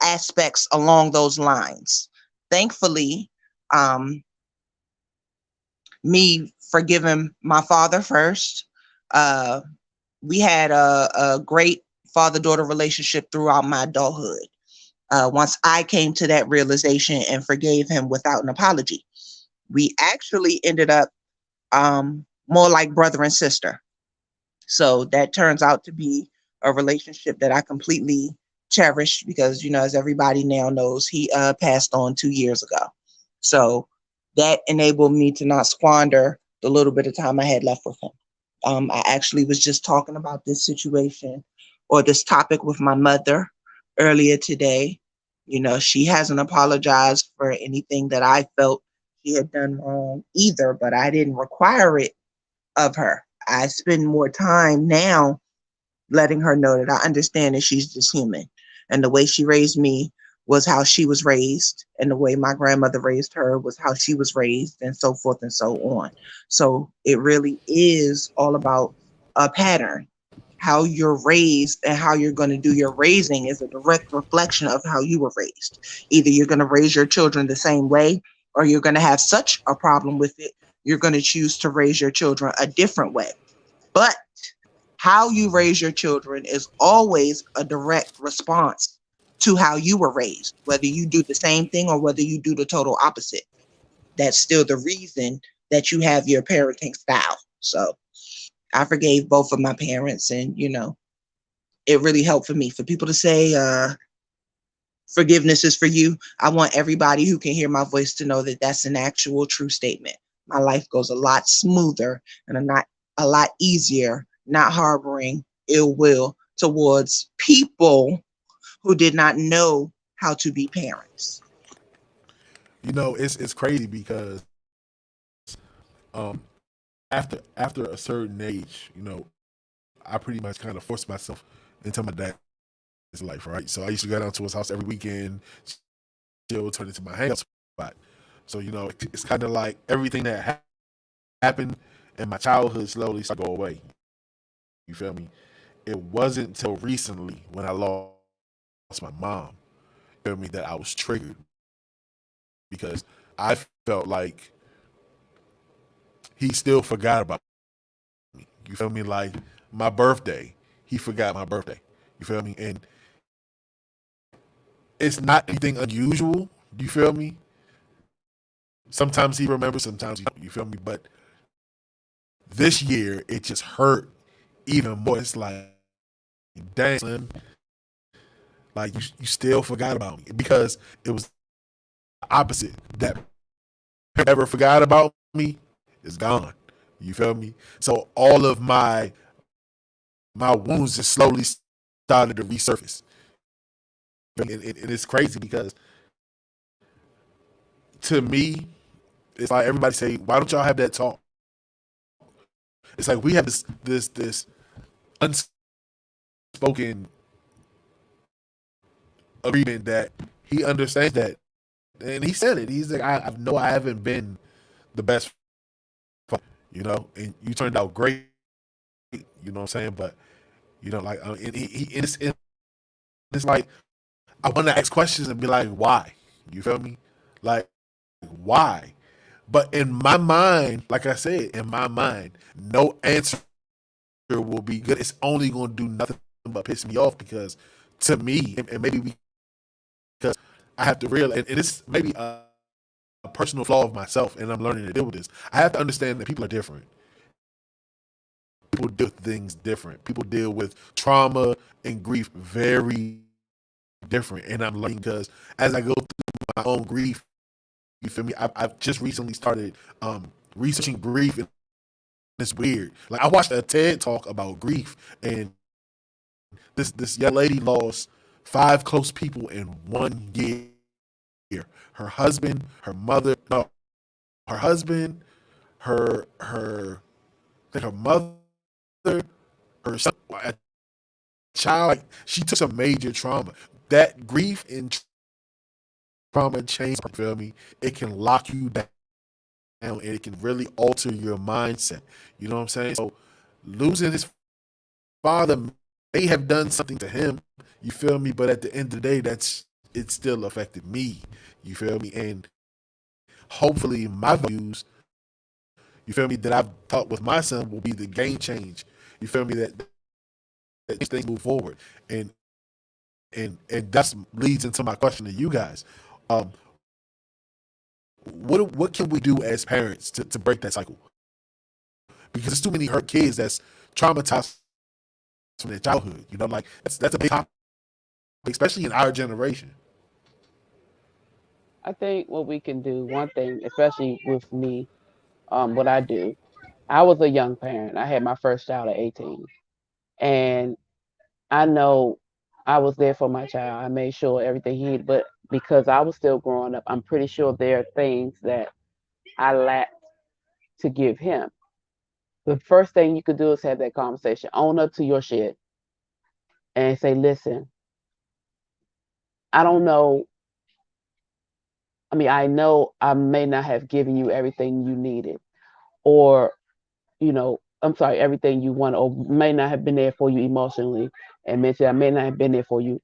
aspects along those lines. Thankfully, um, me forgiving my father first, uh, we had a great father daughter relationship throughout my adulthood. Once I came to that realization and forgave him without an apology, we actually ended up more like brother and sister. So that turns out to be a relationship that I completely cherish because, you know, as everybody now knows, he passed on 2 years ago. So that enabled me to not squander the little bit of time I had left with him. I actually was just talking about this situation or this topic with my mother earlier today. She hasn't apologized for anything that I felt she had done wrong either, but I didn't require it of her. I spend more time now letting her know that I understand that she's just human. And the way she raised me was how she was raised, and the way my grandmother raised her was how she was raised, and so forth and so on. So it really is all about a pattern. How you're raised and how you're going to do your raising is a direct reflection of how you were raised. Either you're going to raise your children the same way, or you're going to have such a problem with it, you're going to choose to raise your children a different way. But how you raise your children is always a direct response to how you were raised, whether you do the same thing or whether you do the total opposite. That's still the reason that you have your parenting style. So I forgave both of my parents, and it really helped for me. For people to say forgiveness is for you, I want everybody who can hear my voice to know that that's an actual true statement. My life goes a lot smoother and a lot easier, not harboring ill will towards people who did not know how to be parents. It's crazy because after a certain age, I pretty much kind of forced myself into my dad's life, right? So I used to go down to his house every weekend, chill, turn into my hangout spot. So it's kind of like everything that happened in my childhood slowly started to go away. You feel me? It wasn't until recently when I lost my mom, you feel me, that I was triggered because I felt like he still forgot about me. You feel me? Like my birthday, he forgot my birthday. You feel me? And it's not anything unusual. You feel me? Sometimes he remembers, sometimes he don't. You feel me? But this year, it just hurt even more. It's like, dang, son, like you still forgot about me because it was the opposite. That parent never forgot about me is gone. You feel me? So all of my wounds just slowly started to resurface. And it's crazy because to me, it's like everybody say, why don't y'all have that talk? It's like we have this unspoken agreement that he understands that, and he said it. He's like, I know I haven't been the best father, and you turned out great. You know what I'm saying? But and it's like I want to ask questions and be like, why? You feel me? Like why? But in my mind, like I said, in my mind, no answer will be good. It's only going to do nothing but piss me off because to me, and maybe because I have to realize, and it's maybe a personal flaw of myself, and I'm learning to deal with this. I have to understand that people are different. People deal with things different. People deal with trauma and grief very different. And I'm learning because as I go through my own grief, you feel me? I've just recently started researching grief, and it's weird. Like I watched a TED talk about grief, and this young lady lost 5 close people in 1 year. Her husband, her mother, no, her husband, her mother, her son, a child. Like she took some major trauma. That grief and trauma change. You feel me? It can lock you down, and it can really alter your mindset. You know what I'm saying? So losing his father may have done something to him. You feel me? But at the end of the day, it still affected me. You feel me? And hopefully my values, you feel me, that I've taught with my son will be the game change. You feel me? That change things move forward. And that's leads into my question to you guys. Um, what can we do as parents to break that cycle? Because there's too many hurt kids that's traumatized from their childhood. Like that's a big topic, especially in our generation. I think what we can do, one thing, especially with me, what I do, I was a young parent. I had my first child at 18. And I know I was there for my child. I made sure everything he needed. But because I was still growing up, I'm pretty sure there are things that I lacked to give him. The first thing you could do is have that conversation. Own up to your shit and say, listen, I don't know. I mean, I know I may not have given you everything you needed, or, I'm sorry, everything you want, or may not have been there for you emotionally and mentally. I may not have been there for you.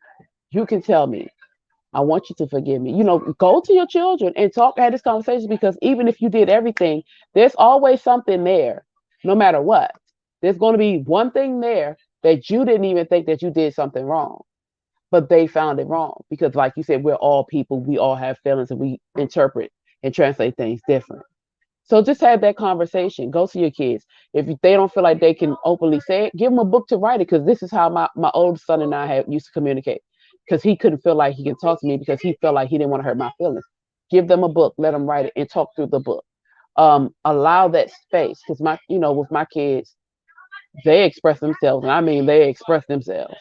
You can tell me. I want you to forgive me. Go to your children and have this conversation, because even if you did everything, there's always something there, no matter what. There's going to be one thing there that you didn't even think that you did something wrong, but they found it wrong because, like you said, we're all people. We all have feelings and we interpret and translate things different. So just have that conversation. Go to your kids. If they don't feel like they can openly say it, give them a book to write it. Because this is how my oldest son and I have used to communicate. Because he couldn't feel like he can talk to me because he felt like he didn't want to hurt my feelings. Give them a book, let them write it, and talk through the book. Allow that space, because with my kids, they express themselves, and I mean they express themselves,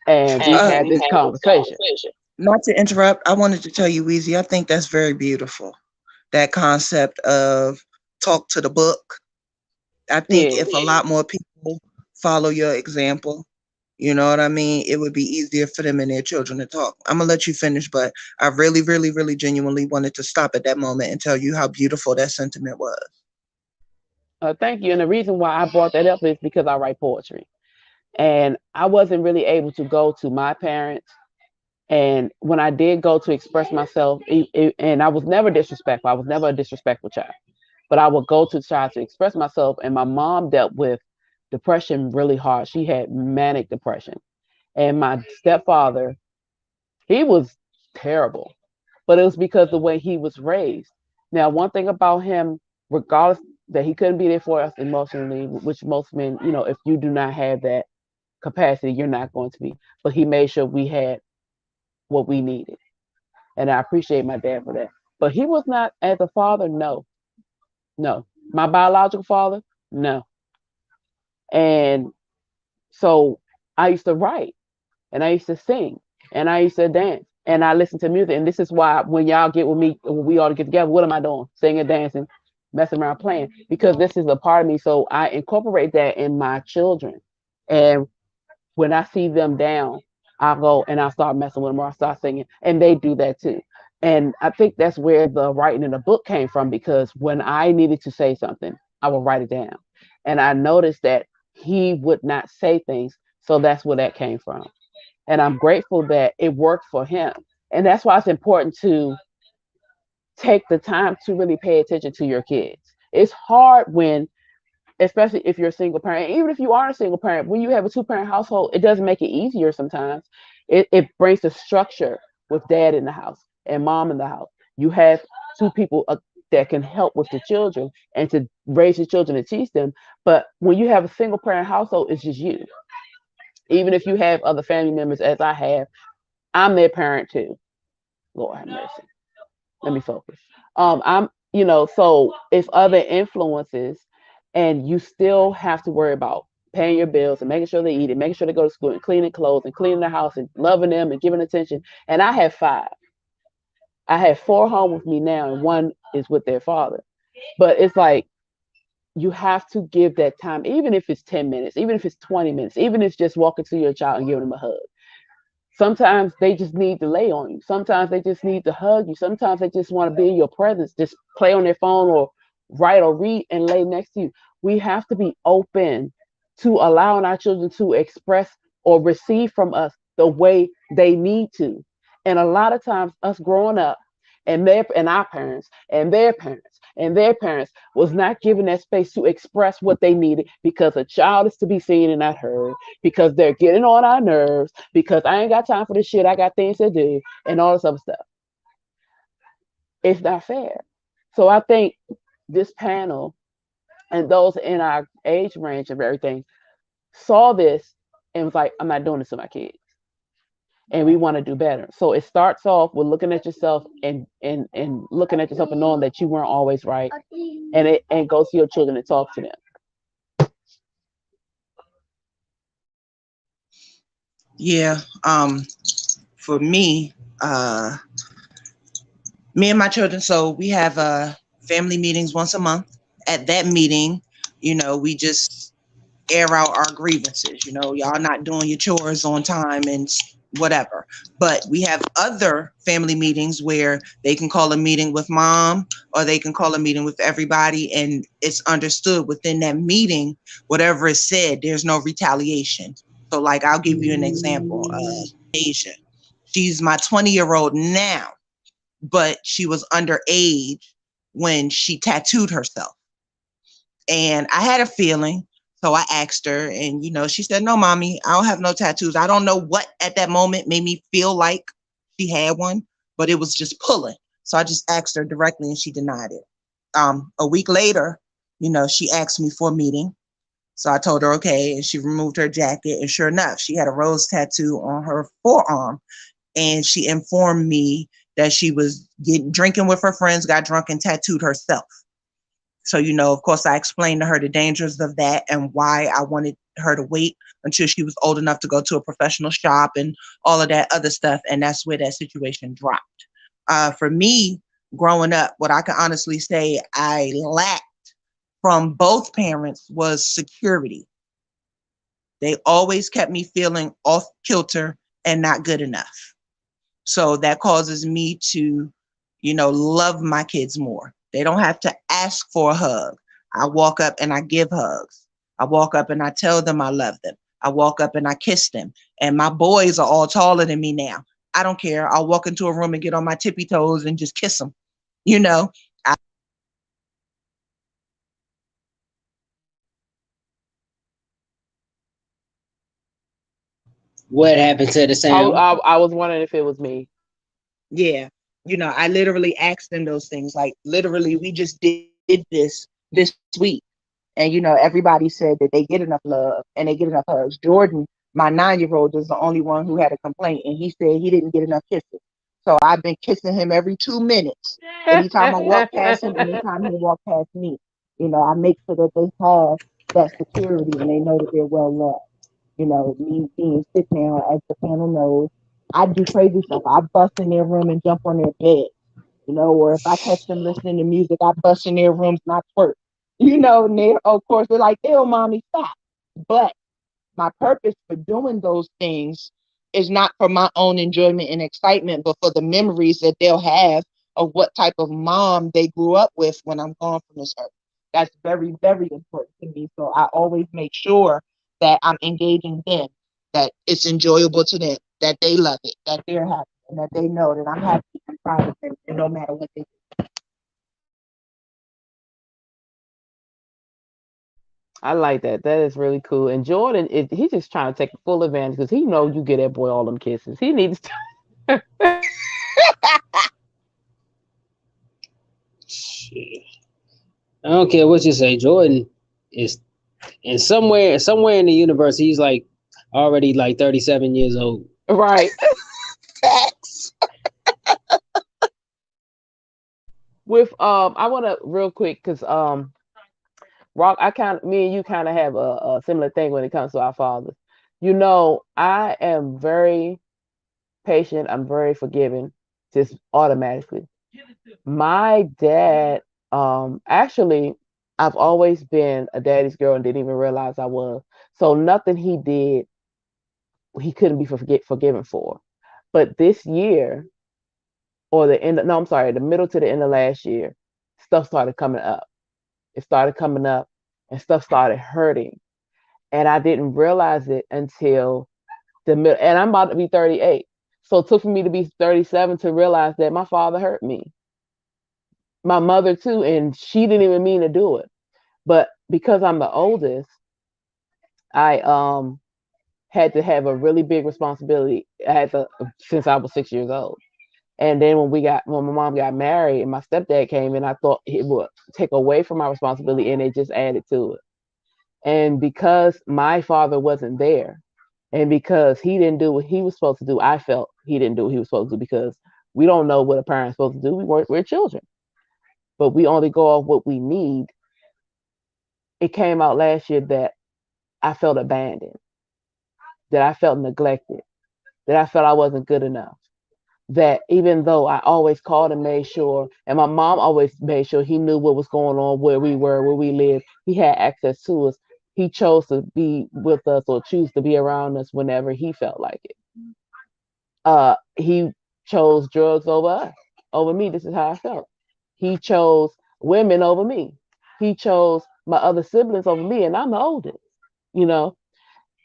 and we've had this conversation. Not to interrupt, I wanted to tell you, Weezy, I think that's very beautiful. That concept of talk to the book. I think Yeah. if a lot more people follow your example, you know what I mean, it would be easier for them and their children to talk. I'm gonna let you finish, but I really, really, really genuinely wanted to stop at that moment and tell you how beautiful that sentiment was. Thank you. And the reason why I brought that up is because I write poetry, and I wasn't really able to go to my parents. And when I did go to express myself, and I was never disrespectful. I was never a disrespectful child, but I would go to try to express myself. And my mom dealt with depression really hard. She had manic depression, and my stepfather, he was terrible, but it was because the way he was raised. Now, one thing about him, regardless that he couldn't be there for us emotionally, which most men, if you do not have that capacity, you're not going to be. But he made sure we had what we needed. And I appreciate my dad for that. But he was not, as a father, no, no. My biological father, no. And so I used to write, and I used to sing, and I used to dance, and I listened to music. And this is why when y'all get with me, when we all get together, what am I doing? Singing, dancing, messing around, playing, because this is a part of me. So I incorporate that in my children. And when I see them down, I'll go and I'll start messing with them, or I start singing, and they do that too. And I think that's where the writing in the book came from, because when I needed to say something, I would write it down. And I noticed that he would not say things. So that's where that came from. And I'm grateful that it worked for him. And that's why it's important to take the time to really pay attention to your kids. It's hard when, especially if you're a single parent, even if you are a single parent, when you have a two-parent household, it doesn't make it easier sometimes. It brings the structure with dad in the house and mom in the house. You have two people that can help with the children and to raise the children and teach them. But when you have a single parent household, it's just you. Even if you have other family members, as I have, I'm their parent too. Lord have mercy. Let me focus. So it's other influences, and you still have to worry about paying your bills and making sure they eat it, making sure they go to school and cleaning clothes and cleaning the house and loving them and giving attention. And I have five. I have four home with me now, and one is with their father. But it's like you have to give that time, even if it's 10 minutes, even if it's 20 minutes, even if it's just walking to your child and giving them a hug. Sometimes they just need to lay on you. Sometimes they just need to hug you. Sometimes they just want to be in your presence, just play on their phone or write or read and lay next to you. We have to be open to allowing our children to express or receive from us the way they need to. And a lot of times, us growing up, and our parents and their parents and their parents was not given that space to express what they needed, because a child is to be seen and not heard, because they're getting on our nerves, because I ain't got time for this shit, I got things to do, and all this other stuff. It's not fair. So I think this panel and those in our age range of everything saw this and was like, I'm not doing this to my kids. And we want to do better. So it starts off with looking at yourself and looking at yourself and knowing that you weren't always right. And go to your children and talk to them. Yeah. For me, Me and my children, so we have family meetings once a month. At that meeting, we just air out our grievances. Y'all not doing your chores on time and whatever. But we have other family meetings where they can call a meeting with mom or they can call a meeting with everybody, and it's understood within that meeting, whatever is said, there's no retaliation. So, like, I'll give you an example. Asia, she's my 20-year-old now, but she was underage when she tattooed herself. And I had a feeling. So I asked her, and she said, "No, mommy, I don't have no tattoos." I don't know what at that moment made me feel like she had one, but it was just pulling. So I just asked her directly, and she denied it. A week later, she asked me for a meeting. So I told her, okay, and she removed her jacket, and sure enough, she had a rose tattoo on her forearm, and she informed me that she was drinking with her friends, got drunk, and tattooed herself. So, of course, I explained to her the dangers of that and why I wanted her to wait until she was old enough to go to a professional shop and all of that other stuff. And that's where that situation dropped. For me, growing up, what I can honestly say I lacked from both parents was security. They always kept me feeling off kilter and not good enough. So that causes me to, love my kids more. They don't have to ask for a hug. I walk up and I give hugs. I walk up and I tell them I love them. I walk up and I kiss them. And my boys are all taller than me now. I don't care. I'll walk into a room and get on my tippy toes and just kiss them. You know, I, What happened to the I, sound? I was wondering if it was me. yeah, I literally asked them those things. Like literally, we just did this week. And everybody said that they get enough love and they get enough hugs. Jordan, my 9-year-old, is the only one who had a complaint, and he said he didn't get enough kisses. So I've been kissing him every 2 minutes. Anytime I walk past him, anytime he walk past me, I make sure that they have that security and they know that they're well loved. Me being sick now, as the panel knows, I do crazy stuff. I bust in their room and jump on their bed, or if I catch them listening to music, I bust in their rooms and I twerk. And they, of course, they're like, "Ew, mommy, stop." But my purpose for doing those things is not for my own enjoyment and excitement, but for the memories that they'll have of what type of mom they grew up with when I'm gone from this earth. That's very, very important to me. So I always make sure that I'm engaging them, that it's enjoyable to them, that they love it, that they're happy, and that they know that I'm happy and proud of them, and no matter what they do. I like that. That is really cool. And Jordan, he's just trying to take full advantage because he know you get that boy all them kisses. He needs to. Shit. I don't care what you say. Jordan is, and somewhere in the universe, he's like already like 37 years old. Right. Facts. With I want to real quick because Rock, me and you kind of have a similar thing when it comes to our fathers. I am very patient. I'm very forgiving, just automatically. My dad, actually, I've always been a daddy's girl and didn't even realize I was. So nothing he did, he couldn't be forgiven for. But this year, or the end, no, I'm sorry, the middle to the end of last year, stuff started coming up. It started coming up, and stuff started hurting, and I didn't realize it until the middle. And I'm about to be 38, so it took for me to be 37 to realize that my father hurt me, my mother too, and she didn't even mean to do it. But because I'm the oldest, I had to have a really big responsibility. I had to since I was 6 years old. And then when my mom got married and my stepdad came in, I thought it would take away from my responsibility, and it just added to it. And because my father wasn't there, and because he didn't do what he was supposed to do, I felt he didn't do what he was supposed to do because we don't know what a parent's supposed to do. We're children, but we only go off what we need. It came out last year that I felt abandoned, that I felt neglected, that I felt I wasn't good enough. that even though I always called and made sure, and my mom always made sure he knew what was going on, where we were, where we lived, he had access to us. He chose to be with us or choose to be around us whenever he felt like it. He chose drugs over us, over me. This is how I felt. He chose women over me. He chose my other siblings over me, and I'm the oldest, you know.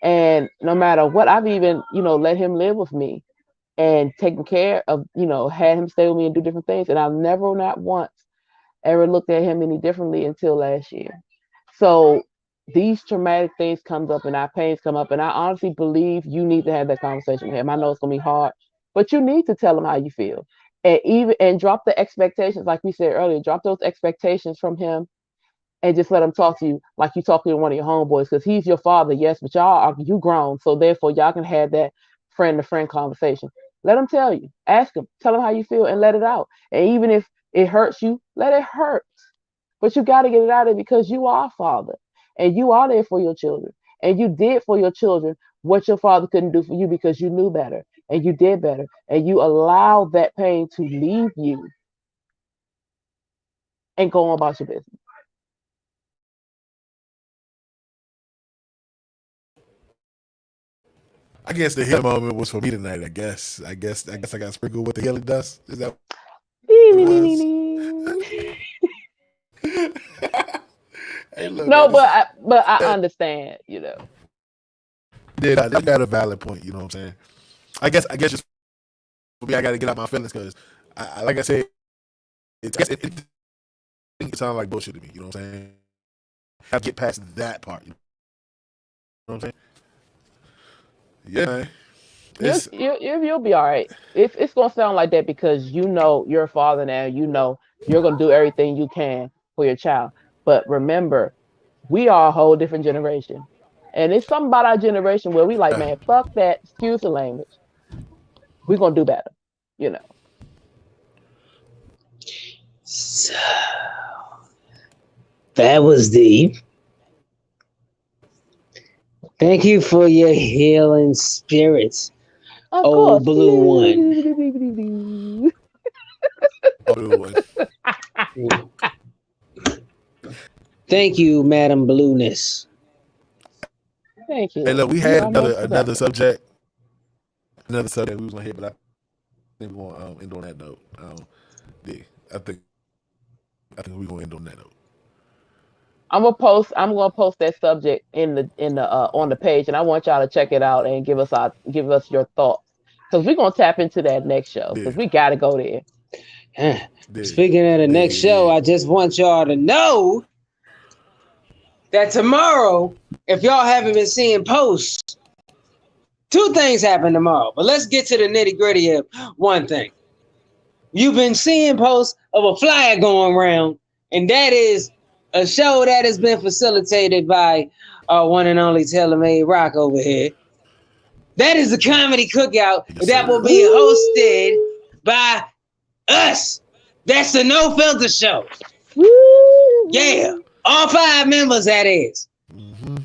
And no matter what, I've even, let him live with me and taken care of, had him stay with me and do different things. And I've never, not once, ever looked at him any differently until last year. So these traumatic things comes up and our pains come up, and I honestly believe you need to have that conversation with him. I know it's gonna be hard, but you need to tell him how you feel, and drop the expectations, like we said earlier. Drop those expectations from him, and just let him talk to you like you talk to one of your homeboys, because he's your father, yes, but you grown, so therefore y'all can have that friend to friend conversation. Let him tell you. Ask him. Tell him how you feel and let it out. And even if it hurts you, let it hurt. But you got to get it out of there, because you are a father and you are there for your children. And you did for your children what your father couldn't do for you, because you knew better and you did better. And you allowed that pain to leave you and go on about your business. I guess the healing moment was for me tonight. I guess I got sprinkled with the healing dust. Is that what it was? Hey, look, man. No, This, but I understand, yeah, they got a valid point. You know what I'm saying? I guess just for me, I got to get out my feelings because, like I said, it sounds like bullshit to me. You know what I'm saying? I have to get past that part. You know what I'm saying? Yeah, man. you It's you'll be all right. It's gonna sound like that because you're a father now. You're gonna do everything you can for your child. But remember, we are a whole different generation, and it's something about our generation where we like, man, fuck that. Excuse the language. We're gonna do better. You know. So, that was deep. Thank you for your healing spirits, Of old course. blue one. oh, Thank you, Madam Blueness. Thank hey, you. look, we You had are most another welcome. subject we was gonna hit, but I think we're gonna end on that note. Yeah, I think we're gonna end on that note. I'm gonna post that subject in the on the page, and I want y'all to check it out and give us your thoughts, because we're gonna tap into that next show, Yeah, because we gotta go there. Huh. yeah, Speaking of the yeah, next yeah, show, yeah. I just want y'all to know that tomorrow, if y'all haven't been seeing posts, two things happen tomorrow. But let's get to the nitty gritty of one thing. You've been seeing posts of a flyer going around, and that is a show that has been facilitated by our one and only Tailor-Made Rock over here. That is the comedy cookout Yes, that will sir. be hosted Woo! by us. That's the No Filter Show. Yeah, Woo! all 5 members, that is. Mm-hmm.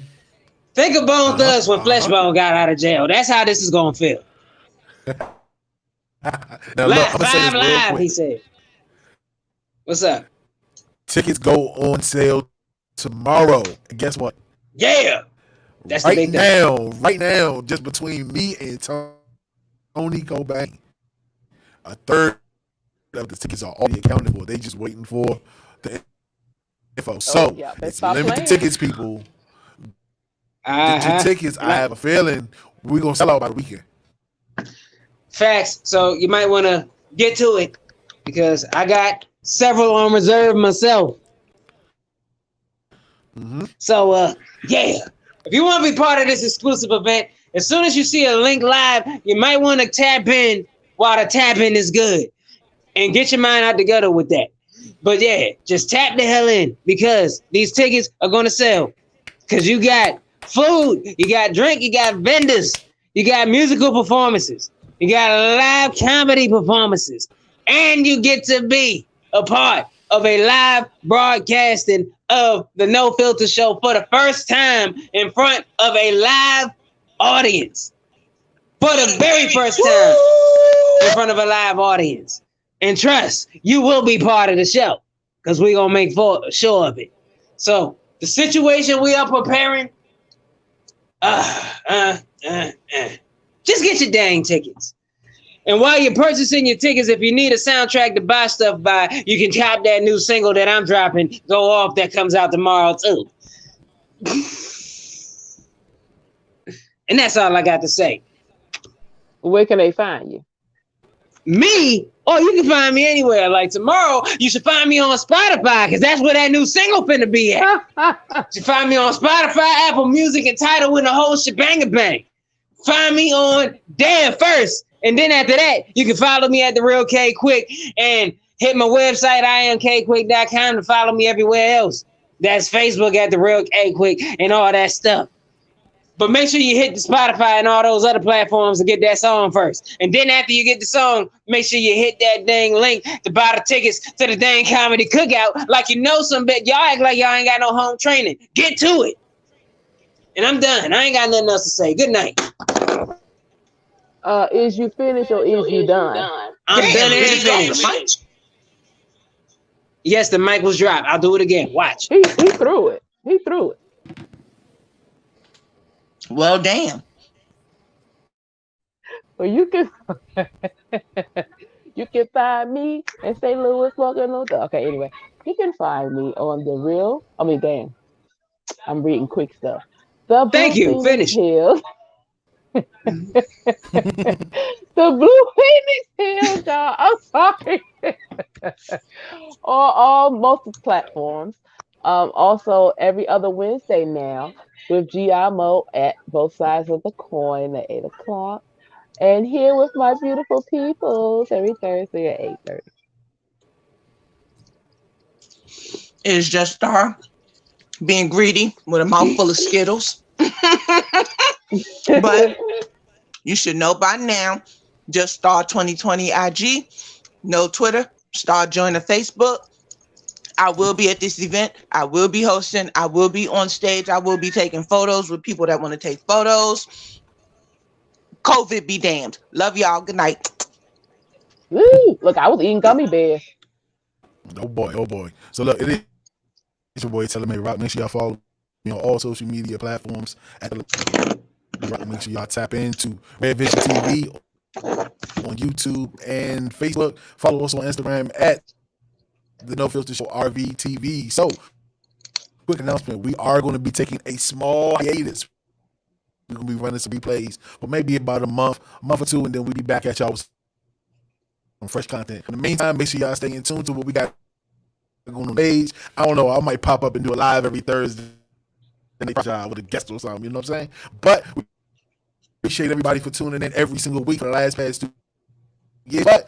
Think of Bone Uh huh. Thugs when Uh huh. Fleshbone got out of jail. That's how this is gonna feel. Now look, I'm Live, gonna say five this real live, he quick. said. What's up? Tickets go on sale tomorrow. And guess what? Yeah, that's the Right big thing. now, right now, just between me and Tony Cobain, a third of the tickets are already accounted for. They just waiting for the info. Oh, So yeah, better it's stop limited playing. tickets, people. Get your Uh-huh. tickets. I have a feeling we're gonna sell out by the weekend. Facts. So you might want to get to it because I got several on reserve myself. Mm-hmm. So yeah. If you want to be part of this exclusive event, as soon as you see a link live, you might want to tap in while the tapping is good and get your mind out together with that. But yeah, just tap the hell in because these tickets are going to sell. Because you got food, you got drink, you got vendors, you got musical performances, you got live comedy performances, and you get to be a part of a live broadcasting of the No Filter Show for the first time in front of a live audience. For the very first time. in front of a live audience. And trust, you will be part of the show because we're going to make sure of it. So the situation we are preparing, just get your dang tickets. And while you're purchasing your tickets, if you need a soundtrack to buy stuff by, you can cop that new single that I'm dropping, Go Off, that comes out tomorrow too. And that's all I got to say. Where can they find you? Me? Oh, you can find me anywhere. Like tomorrow, you should find me on Spotify because that's where that new single finna be at. You should find me on Spotify, Apple Music, and Tidal with the whole shebang bang. Find me on there first. And then after that, you can follow me at The Real K Quick and hit my website, IamKQuick.com, to follow me everywhere else. That's Facebook at The Real K Quick and all that stuff. But make sure you hit the Spotify and all those other platforms to get that song first. And then after you get the song, make sure you hit that dang link to buy the tickets to the dang comedy cookout. Like you know some bit. Y'all act like y'all ain't got no home training. Get to it. And I'm done. I ain't got nothing else to say. Good night. Is you finished or is you done? I'm done and finished. Yes, the mic was dropped. I'll do it again. Watch. He threw it. He threw it. Well, damn. Well, you can you can find me in St. Louis smoking no. Okay, anyway, you can find me on the real. I mean, damn, I'm reading quick stuff. The Thank Blue you. Phoenix Finish. Hills. The Blue Phoenix Hills, y'all. I'm sorry. On most platforms. Also every other Wednesday now with GIMO at both sides of the coin at 8:00. And here with my beautiful peoples every Thursday at 8:30. It's just Star being greedy with a mouthful of Skittles. But you should know by now, just Star 2020 IG, no Twitter, Star join the Facebook. I will be at this event. I will be hosting. I will be on stage. I will be taking photos with people that want to take photos. COVID be damned. Love y'all. Good night. Woo! Look, I was eating gummy bears. Oh boy, oh boy. So look, it's your boy Tilghman Rock. Make sure y'all follow me on all social media platforms at the Rock. Make sure y'all tap into Red Vision TV on YouTube and Facebook. Follow us on Instagram at the No Filter Show RVTV. So, quick announcement: we are going to be taking a small hiatus. We're going to be running some replays for maybe about a month or two, and then we'll be back at y'all with some fresh content. In the meantime, make sure y'all stay in tune to what we got going on page. I don't know, I might pop up and do a live every Thursday and with a guest or something, you know what I'm saying? But we appreciate everybody for tuning in every single week for the last past 2 years. But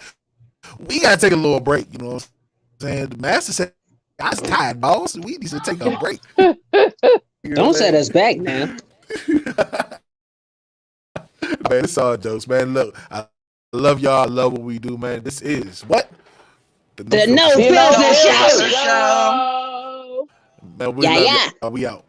we got to take a little break, you know what I'm saying? The master said, I was tired, boss. We need to take a break. Don't set us back now. Man, it's all jokes, man. Look, I love y'all. I love what we do, man. This is what? The No Filter Show. Man, we Yeah, love yeah. y'all. We out.